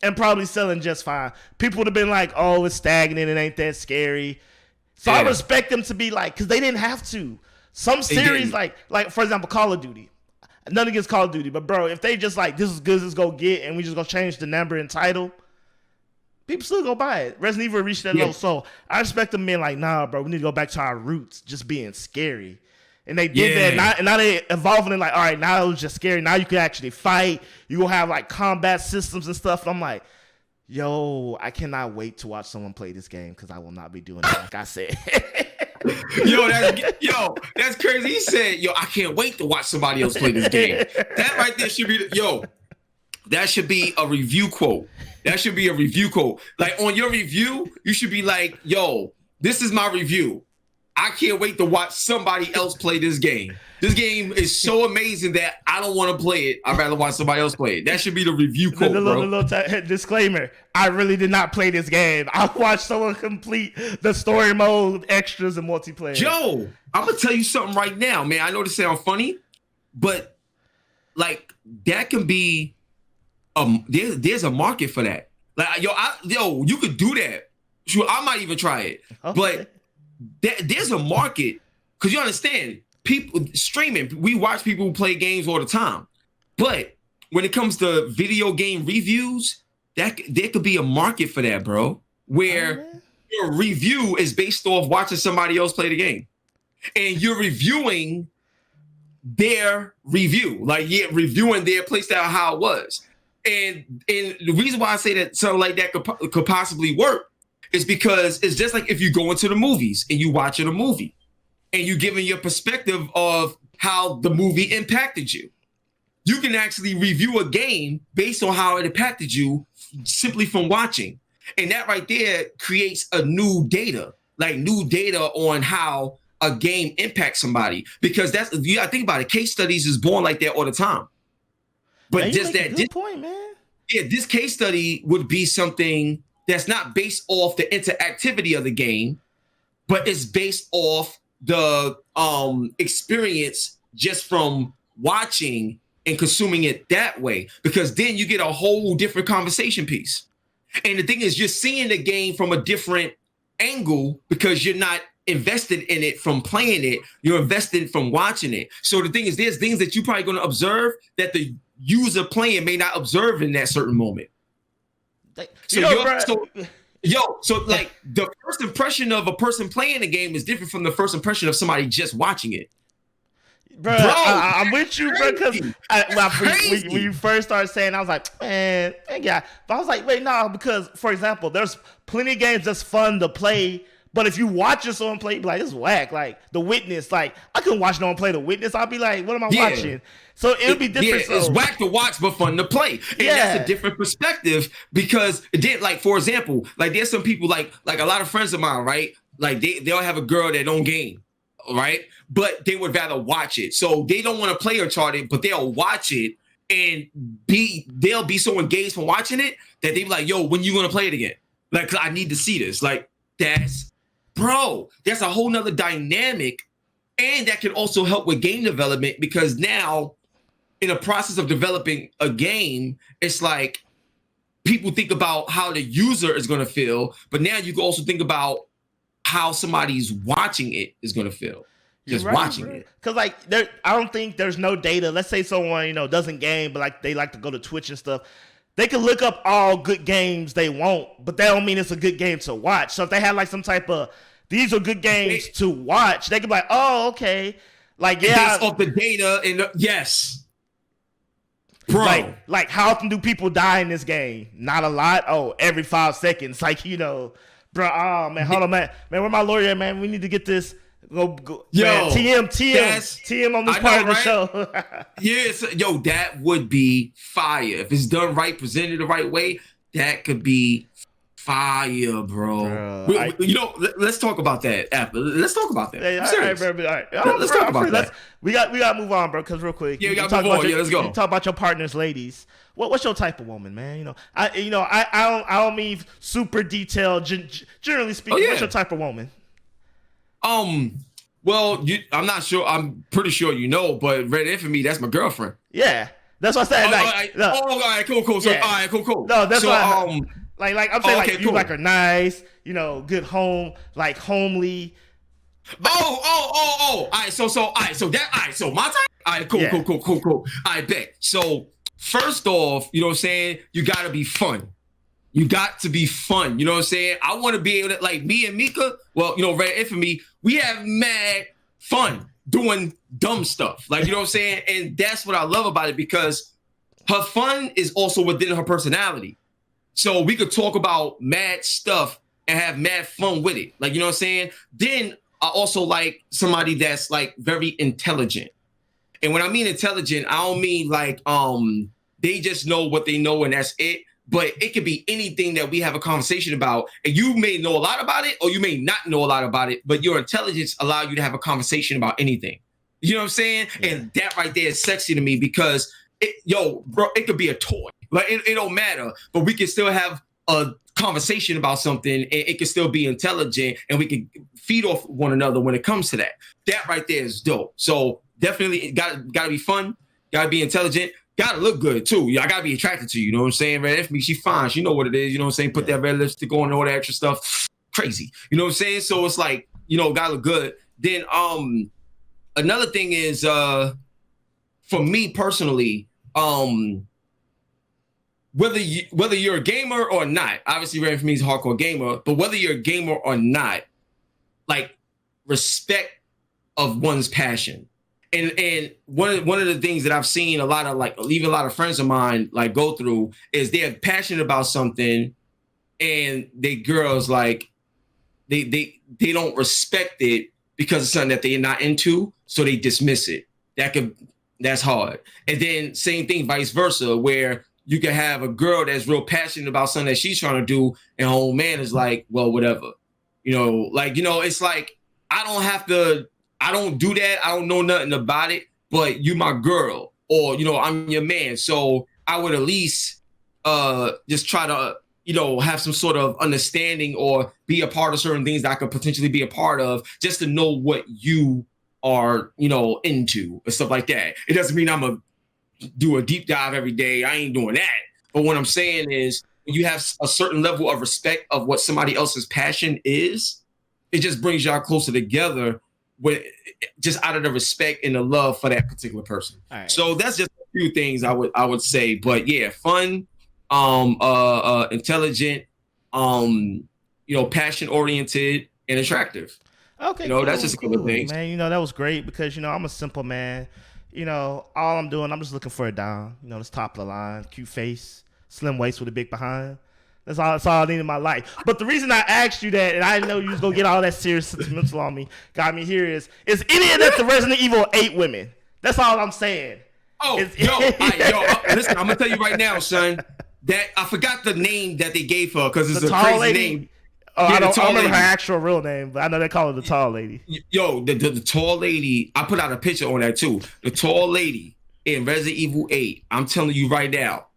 S1: and probably selling just fine. People would have been like, oh, it's stagnant, it ain't that scary. So yeah. I respect them to be like, because they didn't have to. Some series, like for example, Call of Duty. Nothing against Call of Duty, but bro, if they just like, this is good as it's gonna get, and we just gonna change the number and title, people still go buy it. Resident Evil reached that low. So I respect them being like, nah, bro, we need to go back to our roots, just being scary. And they did that. And now they evolving it like, all right, now it was just scary. Now you can actually fight. You will have like combat systems and stuff. And I'm like, yo, I cannot wait to watch someone play this game because I will not be doing it like I said. That's crazy.
S2: He said, I can't wait to watch somebody else play this game. That right there should be, that should be a review quote. That should be a review quote. Like on your review, you should be like, this is my review. I can't wait to watch somebody else play this game. This game is so amazing that I don't want to play it. I'd rather watch somebody else play it. That should be the review quote, bro.
S1: Disclaimer. I really did not play this game. I watched someone complete the story mode, extras, and multiplayer.
S2: Joe, I'm going to tell you something right now, man. I know this sounds funny, but like that can be, there's a market for that. Like, you could do that. Sure, I might even try it. Okay. But there's a market, because you understand, people streaming, we watch people play games all the time, but when it comes to video game reviews, there could be a market for that, bro, where your review is based off watching somebody else play the game, and you're reviewing their review, like reviewing their playstyle, how it was. And the reason why I say that something like that could possibly work is because it's just like if you go into the movies and you watching a movie and you giving your perspective of how the movie impacted you. You can actually review a game based on how it impacted you simply from watching. And that right there creates a new data on how a game impacts somebody. Because you gotta think about it. Case studies is born like that all the time. But
S1: man, just that good point, man.
S2: Yeah, this case study would be something that's not based off the interactivity of the game, but it's based off the experience just from watching and consuming it that way, because then you get a whole different conversation piece. And the thing is, you're seeing the game from a different angle because you're not invested in it from playing it. You're invested from watching it. So the thing is, there's things that you're probably going to observe that the user playing may not observe in that certain moment. So like the first impression of a person playing the game is different from the first impression of somebody just watching it.
S1: Bro, I'm with you, bro, because when you first started saying, I was like, man, yeah. But I was like, wait, no, because, for example, there's plenty of games that's fun to play, but if you watch someone play, you'd be like, this is whack. Like, The Witness, like, I couldn't watch no one play The Witness. I'd be like, what am I watching? So it would be different.
S2: Yeah, it's whack to watch, but fun to play. And that's a different perspective, because, like, for example, like, there's some people, like a lot of friends of mine, right? Like, they'll have a girl that don't game, right? But they would rather watch it. So they don't want to play Uncharted, but they'll watch it and they'll be so engaged from watching it that they be like, yo, when you going to play it again? Like, I need to see this. Like, that's a whole nother dynamic. And that can also help with game development, because now in the process of developing a game, it's like people think about how the user is going to feel, but now you can also think about how somebody's watching it is going to feel. Just watching it.
S1: Because, like, I don't think there's no data. Let's say someone, doesn't game, but, like, they like to go to Twitch and stuff. They can look up all good games they want, but that don't mean it's a good game to watch. So if they have, like, some type of, these are good games to watch, they can be like, oh, okay. Like, yeah.
S2: Based off the data, and yes. Bro.
S1: Like, how often do people die in this game? Not a lot. Oh, every 5 seconds. Like, bro, oh, man, hold on, man. Man, where my lawyer at, man? We need to get this. Go,
S2: yo,
S1: man, TM on this part of the show.
S2: Yes, yo, that would be fire. If it's done right, presented the right way, that could be fire, bro. Let's talk about that after. Let's talk about that.
S1: Hey, all right, bro. All right.
S2: Let's talk about that.
S1: We got to move on, bro, because real quick.
S2: Yeah, we got to move on. Let's go.
S1: You talk about your partners, ladies. What's your type of woman, man? I don't mean super detailed. Generally speaking, what's your type of woman?
S2: Well, I'm not sure. I'm pretty sure but Red Infamy, that's my girlfriend.
S1: Yeah, that's what I said.
S2: All right, cool. So, all right, cool.
S1: No, that's why. Like I'm saying,
S2: okay,
S1: you like her nice, good home, like homely.
S2: Oh. All right, so my type. All right, cool. I bet. So first off, you know what I'm saying? You gotta be fun. You got to be fun. You know what I'm saying? I want to be able to, like, me and Mika, well, Red Infamy, we have mad fun doing dumb stuff. Like, you know what I'm saying? And that's what I love about it, because her fun is also within her personality. So we could talk about mad stuff and have mad fun with it. Like, you know what I'm saying? Then I also like somebody that's, like, very intelligent. And when I mean intelligent, I don't mean like they just know what they know and that's it. But it could be anything that we have a conversation about. And you may know a lot about it, or you may not know a lot about it, but your intelligence allows you to have a conversation about anything. You know what I'm saying? Yeah. And that right there is sexy to me, because bro, it could be a toy. Like, it don't matter, but we can still have a conversation about something, and it can still be intelligent, and we can feed off one another when it comes to that. That right there is dope. So definitely gotta be fun, gotta be intelligent. Gotta look good too. I gotta be attracted to you. You know what I'm saying? Red Infamy, she fine. She know what it is. You know what I'm saying? Put that red lipstick on and all that extra stuff. Crazy. You know what I'm saying? So it's like, gotta look good. Then another thing is for me personally, whether you're a gamer or not, obviously Red Infamy is a hardcore gamer, but whether you're a gamer or not, like, respect of one's passion. And one of the things that I've seen a lot of, like, even a lot of friends of mine, like, go through is they're passionate about something, and they girls, like, they don't respect it because it's something that they're not into, so they dismiss it. That's hard. And then same thing, vice versa, where you can have a girl that's real passionate about something that she's trying to do, and her old man is like, well, whatever. It's like, I don't do that. I don't know nothing about it, but you my girl, or, I'm your man. So I would at least just try to, have some sort of understanding or be a part of certain things that I could potentially be a part of, just to know what you are, into and stuff like that. It doesn't mean I'm a do a deep dive every day. I ain't doing that. But what I'm saying is, when you have a certain level of respect of what somebody else's passion is, it just brings y'all closer together with just out of the respect and the love for that particular person. Right. So that's just a few things I would say. But yeah, fun, intelligent, passion oriented and attractive.
S1: Okay,
S2: that's just a couple of things.
S1: Man, that was great because I'm a simple man. All I'm doing, I'm just looking for a dime. This top of the line, cute face, slim waist with a big behind. That's all I need in my life. But the reason I asked you that, and I didn't know you was gonna get all that serious sentimental on me, got me here is any of that the Resident Evil 8 women? That's all I'm saying.
S2: Oh, listen, I'm gonna tell you right now, son. That I forgot the name that they gave her because it's a crazy name.
S1: Oh, yeah, I don't remember her actual real name, but I know they call her the tall lady.
S2: Yo, the tall lady, I put out a picture on that too. The tall lady in Resident Evil 8, I'm telling you right now,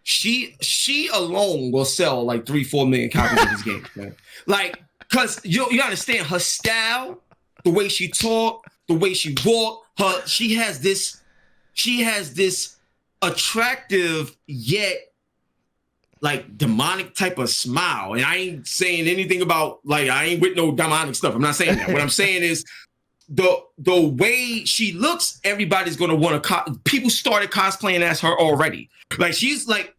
S2: she alone will sell like 3-4 million copies of this game, man. Like, cause you understand her style, the way she talk, the way she walk, she has this attractive yet like demonic type of smile. And I ain't saying anything about like I ain't with no demonic stuff. I'm not saying that. What I'm saying is the way she looks, everybody's gonna want to people started cosplaying as her already. Like she's like,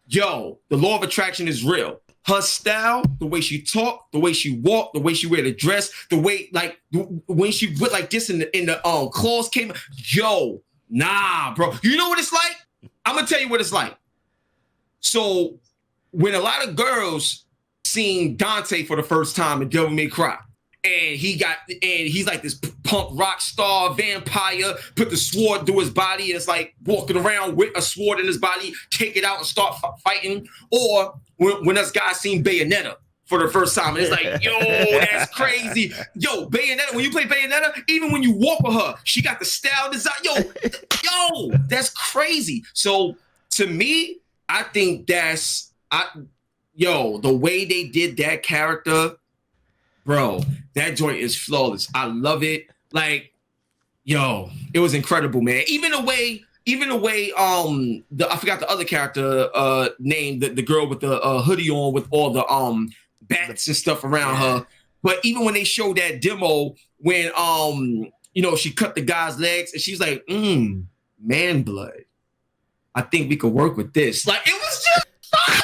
S2: yo, the law of attraction is real. Her style, the way she talk, the way she walk, the way she wear the dress, the way like when she put like this in the claws came, yo, nah, bro. You know what it's like? I'm gonna tell you what it's like. So when a lot of girls seen Dante for the first time in Devil May Cry, and he's like this punk rock star vampire, put the sword through his body, it's like walking around with a sword in his body, take it out and start fighting. Or when us guys seen Bayonetta for the first time, and it's like, yo, that's crazy. Yo, Bayonetta, when you play Bayonetta, even when you walk with her, she got the style design. Yo, that's crazy. So to me, I think the way they did that character, bro, that joint is flawless. I love it. Like, yo, it was incredible, man. Even the way, I forgot the other character name, the girl with the hoodie on with all the bats and stuff around her. But even when they showed that demo, when she cut the guy's legs and she's like, man blood. I think we could work with this. Like, it was just fire.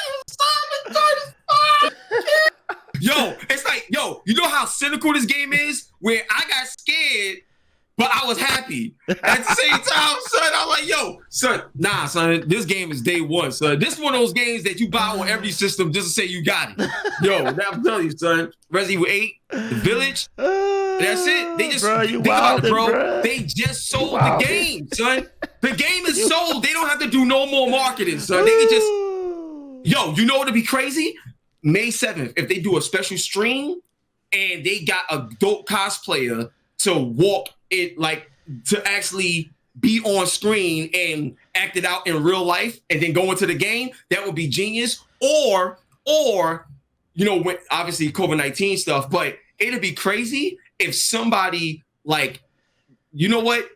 S2: Yo, it's like, you know how cynical this game is? Where I got scared, but I was happy. At the same time, son, I'm like, son, this game is day one, son. This is one of those games that you buy on every system just to say you got it. Yo, I'm telling you, son. Resident Evil 8, The Village, that's it. They just think about it, bro. They just sold the game, son. The game is sold. They don't have to do no more marketing, son. They can just, you know what'd be crazy? May 7th, if they do a special stream and they got a dope cosplayer to walk it, like to actually be on screen and act it out in real life and then go into the game, that would be genius. Or when obviously COVID-19 stuff, but it'd be crazy if somebody like, you know what?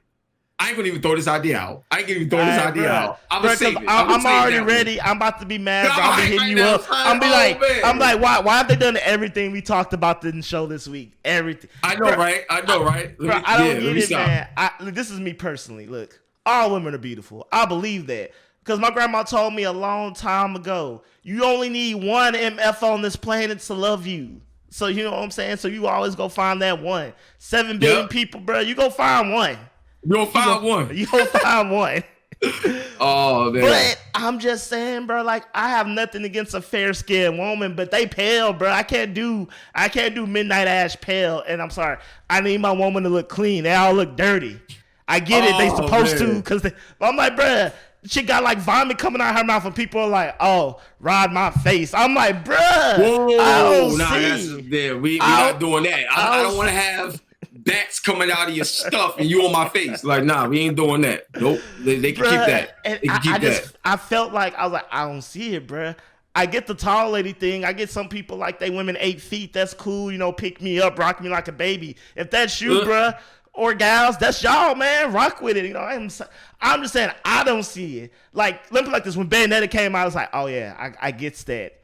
S2: I ain't gonna even throw this idea out. I'm
S1: already ready. I'm about to be mad, bro. I'm hitting you up. I'm like, why have they done everything we talked about in the show this week? Everything.
S2: I know, right? I don't get
S1: it, man. This is me personally. Look, all women are beautiful. I believe that. Because my grandma told me a long time ago, you only need one MF on this planet to love you. So you know what I'm saying? So you always go find that one. 7 billion people, bro. You go find one.
S2: You gonna find one. Oh, man.
S1: But I'm just saying, bro, like, I have nothing against a fair-skinned woman, but they pale, bro. I can't do midnight ash pale. And I'm sorry. I need my woman to look clean. They all look dirty. I get it. They supposed to. But I'm like, bro, she got like vomit coming out of her mouth and people are like, oh, ride my face. I'm like, bro.
S2: Whoa. We're not doing that. I don't want to have bats coming out of your stuff and you on my face. Like, nah, we ain't doing that. Nope. They can keep that. They can keep that.
S1: I felt like, I was like, I don't see it, bruh. I get the tall lady thing. I get some people like they women 8 feet. That's cool. Pick me up, rock me like a baby. If that's you, bruh, or gals, that's y'all, man. Rock with it. You know, I'm just saying I don't see it. Like, let me put it like this: when Bayonetta came out, I was like, oh yeah, I gets that.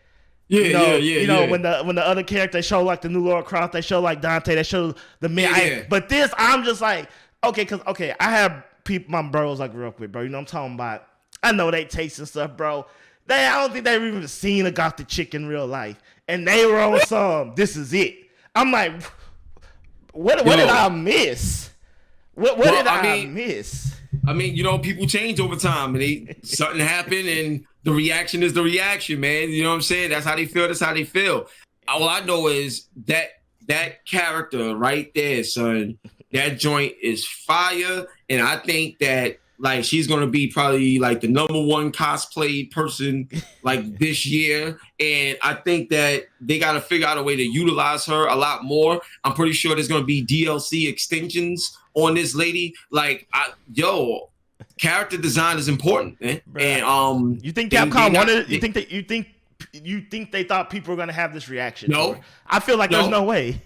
S2: Yeah,
S1: you know, when the other character, they show like the new Laura Croft, they show like Dante, they show the men. But this, I'm just like, okay, I have people, my bros I grew up with, bro. You know what I'm talking about? I know they taste and stuff, bro. I don't think they've even seen a gothic chick in real life, and they were on some. This is it. I'm like, what did I miss? What did I miss?
S2: I mean, you know, people change over time, and something happened, and the reaction is the reaction, man. You know what I'm saying? That's how they feel. That's how they feel. All I know is that character right there, son. That joint is fire, and I think that like she's gonna be probably like the #1 cosplay person like this year, and I think that they got to figure out a way to utilize her a lot more. I'm pretty sure there's gonna be DLC extensions on this lady. Like, character design is important, man. Bruh. And
S1: you think Capcom wanted it? You think they thought people were gonna have this reaction?
S2: No,
S1: I feel like there's no way.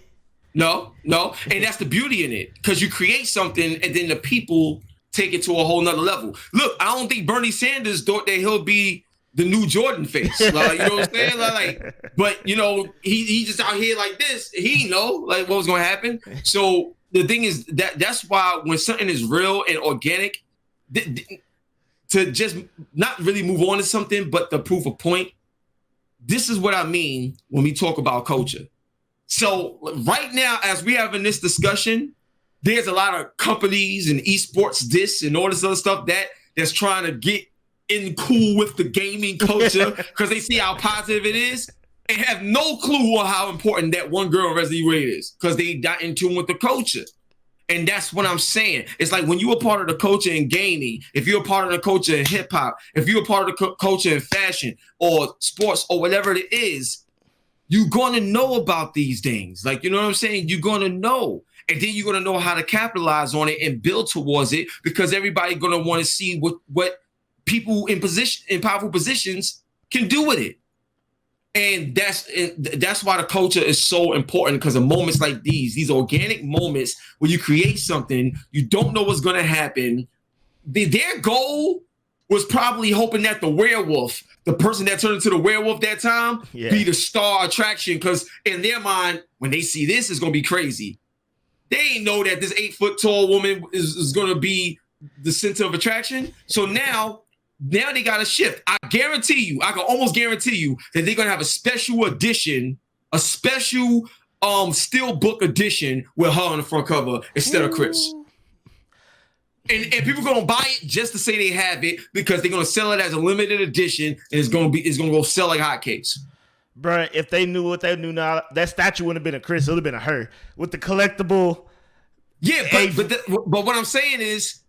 S2: No, and that's the beauty in it, because you create something and then the people take it to a whole nother level. Look, I don't think Bernie Sanders thought that he'll be the new Jordan face. Like, you know what I'm saying? Like, but you know, he just out here like this. He know like what was gonna happen. So the thing is that's why when something is real and organic, to just not really move on to something, but to prove a point. This is what I mean when we talk about culture. So right now, as we having this discussion, there's a lot of companies and esports this and all this other stuff that's trying to get in cool with the gaming culture because they see how positive it is and have no clue on how important that one girl in Resident Evil is because they got in tune with the culture. And that's what I'm saying. It's like when you're a part of the culture in gaming, if you're a part of the culture in hip hop, if you're a part of the culture in fashion or sports or whatever it is, you're going to know about these things. Like, you know what I'm saying? You're going to know. And then you're going to know how to capitalize on it and build towards it because everybody's going to want to see what people in powerful positions can do with it. And that's why the culture is so important, because of moments like these organic moments where you create something, you don't know what's going to happen. Their goal was probably hoping that the werewolf, the person that turned into the werewolf that time, be the star attraction, because in their mind, when they see this, it's going to be crazy. They ain't know that this 8-foot tall woman is going to be the center of attraction. So now they got to shift. I can almost guarantee you that they're going to have a special edition, a special steelbook edition with her on the front cover instead of Chris. And people are going to buy it just to say they have it because they're going to sell it as a limited edition and it's going to go sell like hotcakes.
S1: Bruh, if they knew what they knew now, that statue wouldn't have been a Chris. It would have been a her with the collectible.
S2: Yeah, but what I'm saying is,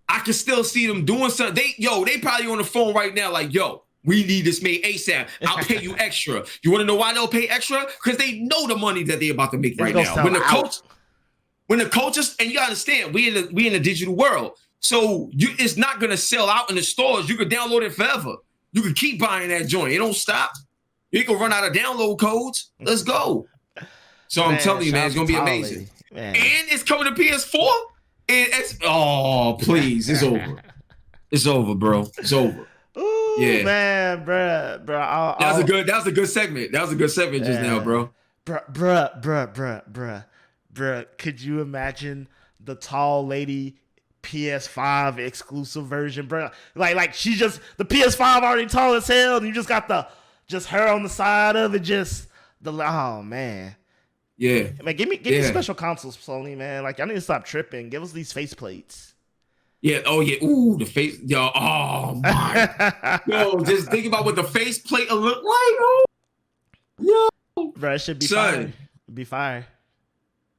S2: I can still see them doing something. They probably on the phone right now like, yo, we need this made ASAP. I'll pay you extra. You want to know why they'll pay extra? Because they know the money that they're about to make right now. When the coaches, and you gotta understand, we in the digital world. So it's not gonna sell out in the stores. You can download it forever. You can keep buying that joint. It don't stop. You can run out of download codes. Let's go. So I'm telling you, man, it's gonna be amazing. Man. And it's coming to PS4. Please, it's over. It's over, bro. It's over.
S1: Ooh, yeah, man, bro.
S2: That was a good segment. That was a good segment just now, bro.
S1: Bruh. Could you imagine the tall lady PS5 exclusive version, bro? Like she just the PS5 already tall as hell, and you just got just her on the side of it, oh man.
S2: Yeah,
S1: man, give me special consoles, Sony, man. Like, I need to stop tripping. Give us these faceplates.
S2: Yeah. Oh yeah. Ooh, the face. Yo. Oh my. Yo, just think about what the faceplate will look like. Oh. Yo.
S1: Bro, it should be fire. It'd be fire.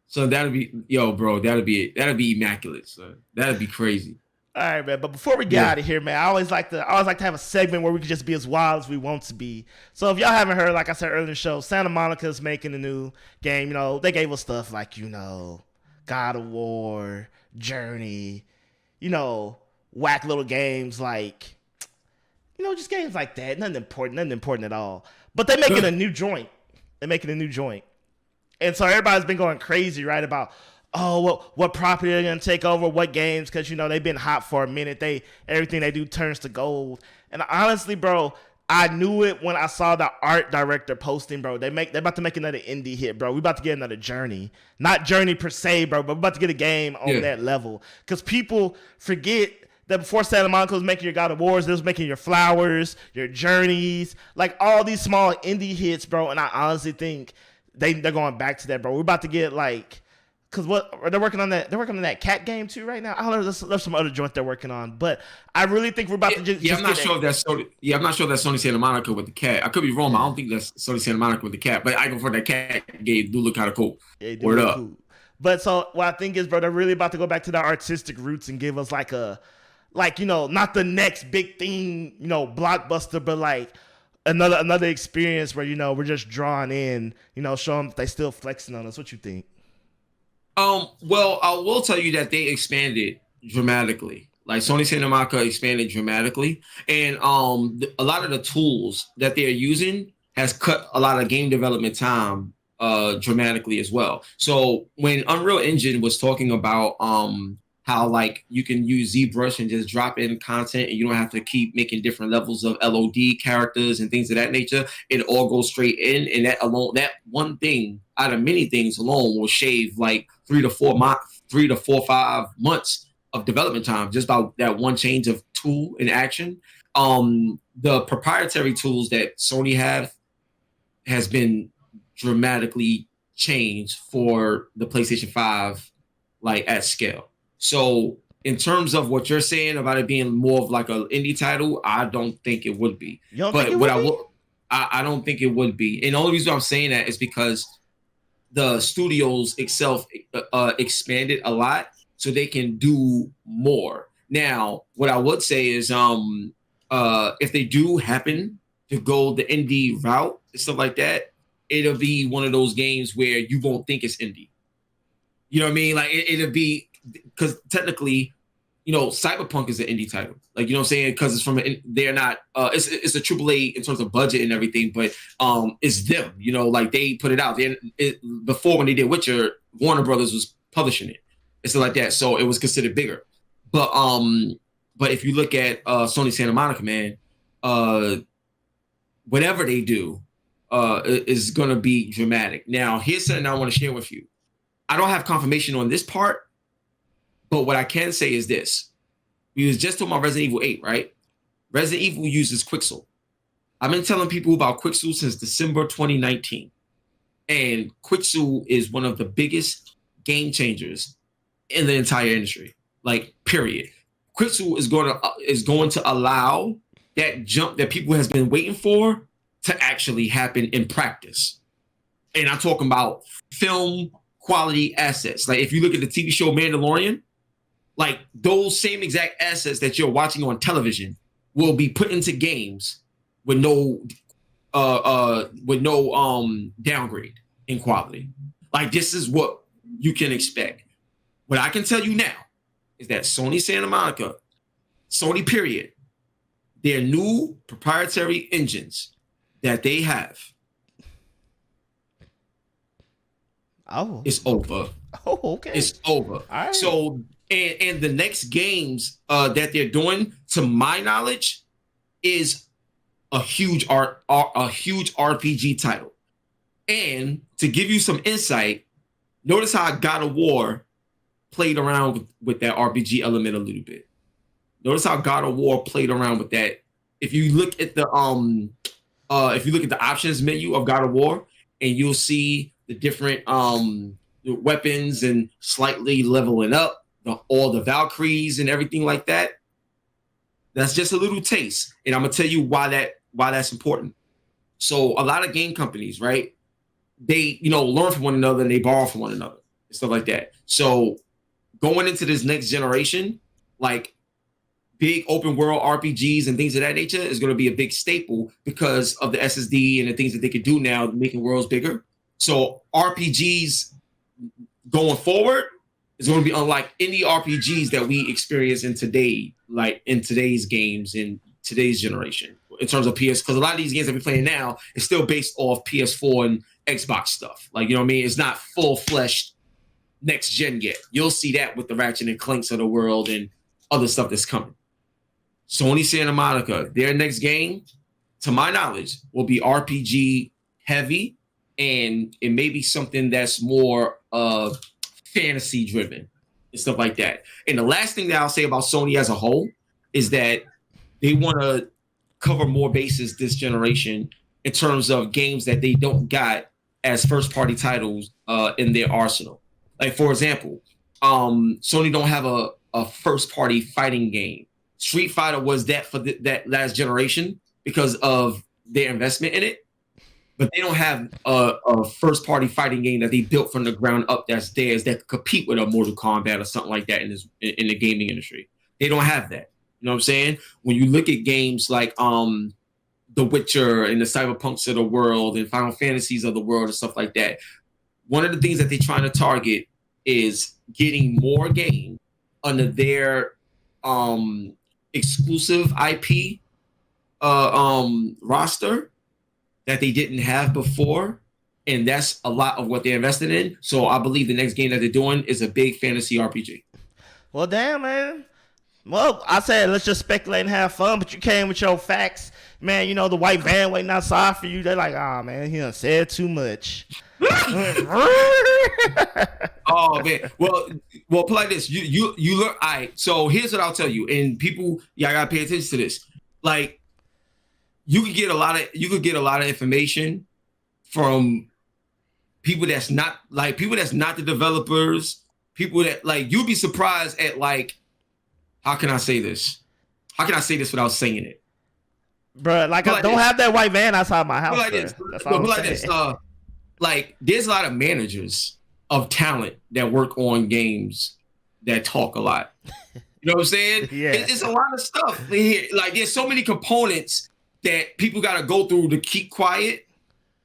S2: So that'd be that'd be immaculate. So that'd be crazy.
S1: All right, man. But before we get out of here, man, I always like to have a segment where we can just be as wild as we want to be. So if y'all haven't heard, like I said earlier in the show, Santa Monica's making a new game. You know, they gave us stuff like, you know, God of War, Journey, you know, whack little games like, you know, just games like that. Nothing important at all. But they're making a new joint. And so everybody's been going crazy, right, about, oh, what property they're gonna take over, what games, because they've been hot for a minute. Everything they do turns to gold. And honestly, bro, I knew it when I saw the art director posting, bro. They're about to make another indie hit, bro. We about to get another Journey, not Journey per se, bro, but we're about to get a game on that level. Because people forget that before Santa Monica was making your God of Wars, they was making your Flowers, your Journeys, like all these small indie hits, bro. And I honestly think they're going back to that, bro. We're about to get like. Cause they're working on that. They're working on that cat game too right now. I don't know. There's some other joint they're working on, but I really think we're about to just.
S2: I'm not sure if that's Sony. Yeah, I'm not sure that's Sony Santa Monica with the cat. I could be wrong. But I don't think that's Sony Santa Monica with the cat. But I go for that cat game. Do look kind of cool.
S1: Yeah, word up. Cool. But so what I think is, bro, they're really about to go back to their artistic roots and give us not the next big thing, blockbuster, but like another experience where we're just drawn in, show them that they still flexing on us. What you think?
S2: Well, I will tell you that they expanded dramatically. Like Sony Santa Monica expanded dramatically, and a lot of the tools that they're using has cut a lot of game development time dramatically as well. So when Unreal Engine was talking about how like you can use ZBrush and just drop in content and you don't have to keep making different levels of LOD characters and things of that nature, it all goes straight in, and that one thing out of many things alone will shave like 3 to 4 5 months of development time just by that one change of tool in action. The proprietary tools that Sony has been dramatically changed for the PlayStation 5, like at scale. So in terms of what you're saying about it being more of like an indie title, I don't think it would be. I don't think it would be. And the only reason I'm saying that is because the studios itself expanded a lot so they can do more. Now, what I would say is if they do happen to go the indie route and stuff like that, it'll be one of those games where you won't think it's indie. You know what I mean? Like it'll be, because technically, Cyberpunk is an indie title. Like, you know what I'm saying? Because it's they're not, it's a AAA in terms of budget and everything, but it's them, like they put it out. Before when they did Witcher, Warner Brothers was publishing it and stuff like that. So it was considered bigger. But if you look at Sony Santa Monica, man, whatever they do is going to be dramatic. Now, here's something I want to share with you. I don't have confirmation on this part, but what I can say is this. We was just talking about Resident Evil 8, right? Resident Evil uses Quixel. I've been telling people about Quixel since December 2019. And Quixel is one of the biggest game changers in the entire industry. Like, period. Quixel is going to allow that jump that people has been waiting for to actually happen in practice. And I'm talking about film quality assets. Like if you look at the TV show Mandalorian, like those same exact assets that you're watching on television will be put into games with no downgrade in quality. Like this is what you can expect. What I can tell you now is that Sony Santa Monica, Sony period, their new proprietary engines that they have, it's over.
S1: Oh, okay.
S2: It's over. All right. So, and the next games that they're doing, to my knowledge, is a huge RPG title. And to give you some insight, notice how God of War played around with that RPG element a little bit. Notice how God of War played around with that. If you look at the options menu of God of War, and you'll see the different weapons and slightly leveling up all the Valkyries and everything like that. That's just a little taste, and I'm gonna tell you why that's important. So a lot of game companies, right? They learn from one another and they borrow from one another and stuff like that. So going into this next generation, like big open world RPGs and things of that nature is going to be a big staple because of the SSD and the things that they could do now, making worlds bigger. So RPGs going forward is going to be unlike any RPGs that we experience in today's games in today's generation in terms of PS, because a lot of these games that we're playing now is still based off PS4 and Xbox stuff. Like, you know what I mean? It's not full-fleshed next gen yet. You'll see that with the Ratchet and Clanks of the world and other stuff that's coming. Sony Santa Monica, their next game, to my knowledge, will be RPG heavy, and it may be something that's more fantasy driven and stuff like that. And the last thing that I'll say about Sony as a whole is that they want to cover more bases this generation in terms of games that they don't got as first party titles in their arsenal. Like, for example, Sony don't have a first party fighting game. Street Fighter was that for that last generation because of their investment in it, but they don't have a first party fighting game that they built from the ground up that's theirs that could compete with a Mortal Kombat or something like that in the gaming industry. They don't have that. You know what I'm saying? When you look at games like The Witcher and the Cyberpunks of the world and Final Fantasies of the world and stuff like that, one of the things that they're trying to target is getting more games under their exclusive IP roster that they didn't have before, and that's a lot of what they're invested in. So I believe the next game that they're doing is a big fantasy RPG.
S1: Well, damn, man. Well, I said let's just speculate and have fun, but you came with your facts, man. You know the white van waiting outside for you. They're like, oh man, he done said too much.
S2: Oh man, well, put like this. You learn. All right. So here's what I'll tell you, and people, y'all gotta pay attention to this. Like, you could get a lot of information from people that's not the developers. People that, like, you'll be surprised at, like, how can I say this? How can I say this without saying it?
S1: Bruh, like, I don't have that white van outside my house.
S2: Like this. Like, there's a lot of managers of talent that work on games that talk a lot. You know what I'm saying?
S1: Yeah.
S2: It's a lot of stuff here. Like, there's so many components that people got to go through to keep quiet.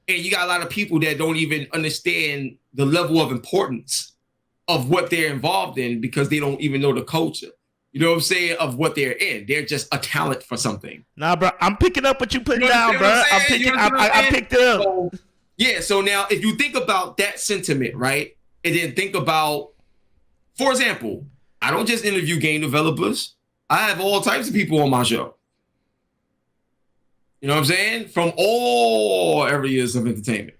S2: And you got a lot of people that don't even understand the level of importance of what they're involved in because they don't even know the culture. You know what I'm saying? Of what they're in. They're just a talent for something.
S1: Nah, bro. I'm picking up what you putting down, bro. I picked it up.
S2: So, yeah. So now if you think about that sentiment, right? And then think about, for example, I don't just interview game developers. I have all types of people on my show. You know what I'm saying? From all areas of entertainment.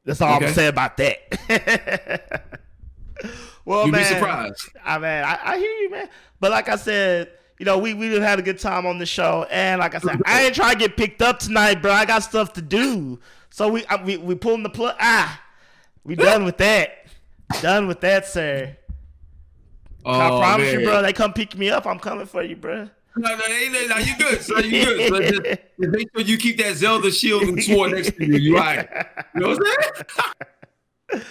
S1: That's all I'm gonna say about that. Well,
S2: you'd
S1: man,
S2: be surprised.
S1: I hear you, man. But like I said, you know, we done had a good time on the show, and like I said, I ain't trying to get picked up tonight, bro. I got stuff to do, so we pulling the plug. We done with that. Done with that, sir.
S2: Oh,
S1: I promise
S2: man.
S1: you, bro. They come pick me up. I'm coming for you, bro.
S2: No, you good, son. You good. So just make sure you keep that Zelda shield and sword next to you. You all right? You know what I'm saying?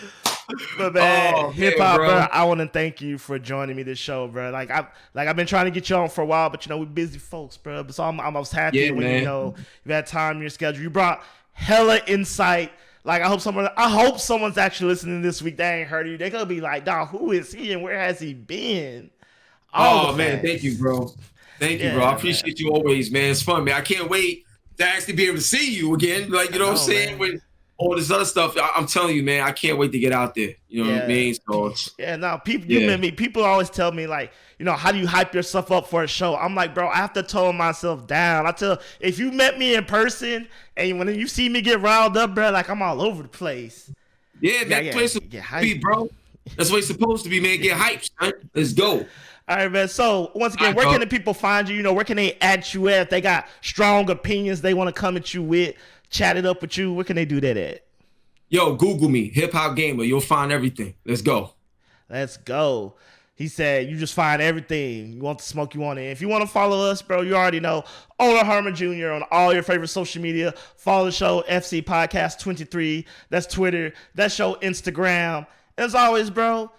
S1: But man, hip hop, bro. I want to thank you for joining me this show, bro. Like I've been trying to get you on for a while, but you know we busy folks, bro. But so I was happy when you know you had time in your schedule. You brought hella insight. Like I hope someone's actually listening this week. They ain't heard of you. They gonna be like, dog, who is he and where has he been?
S2: Oh man, thank you, bro. Thank you, bro. I appreciate you always, man. It's fun, man. I can't wait to actually be able to see you again. Like, you know what I'm saying? With all this other stuff, I'm telling you, man, I can't wait to get out there. You know what I mean? So
S1: you met me. People always tell me, like, you know, how do you hype yourself up for a show? I'm like, bro, I have to tone myself down. If you met me in person and when you see me get riled up, bro, like I'm all over the place.
S2: Yeah, man, that place supposed to be, bro. That's what it's supposed to be, man. Get hyped, son. Let's go.
S1: All right, man. So once again, where can the people find you? You know, where can they at you at? If they got strong opinions they want to come at you with, chat it up with you. Where can they do that at?
S2: Yo, Google me, HipHopGamer. You'll find everything. Let's go.
S1: Let's go. He said, you just find everything. You want the smoke, you want it. If you want to follow us, bro, you already know. Owner Harmon Jr. on all your favorite social media. Follow the show, FC Podcast 23. That's Twitter. That's show Instagram. As always, bro,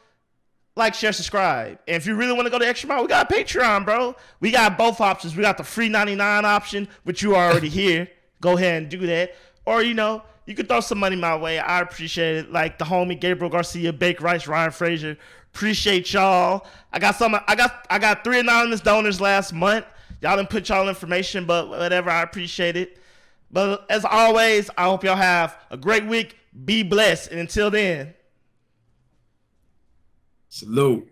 S1: like, share, subscribe. And if you really want to go the extra mile, we got Patreon, bro. We got both options. We got the free 99 option, which you are already here. Go ahead and do that. Or, you know, you could throw some money my way. I appreciate it. Like the homie Gabriel Garcia, Bake Rice, Ryan Frazier. Appreciate y'all. I got 3 anonymous donors last month. Y'all didn't put y'all information, but whatever, I appreciate it. But as always, I hope y'all have a great week. Be blessed. And until then.
S2: Salute.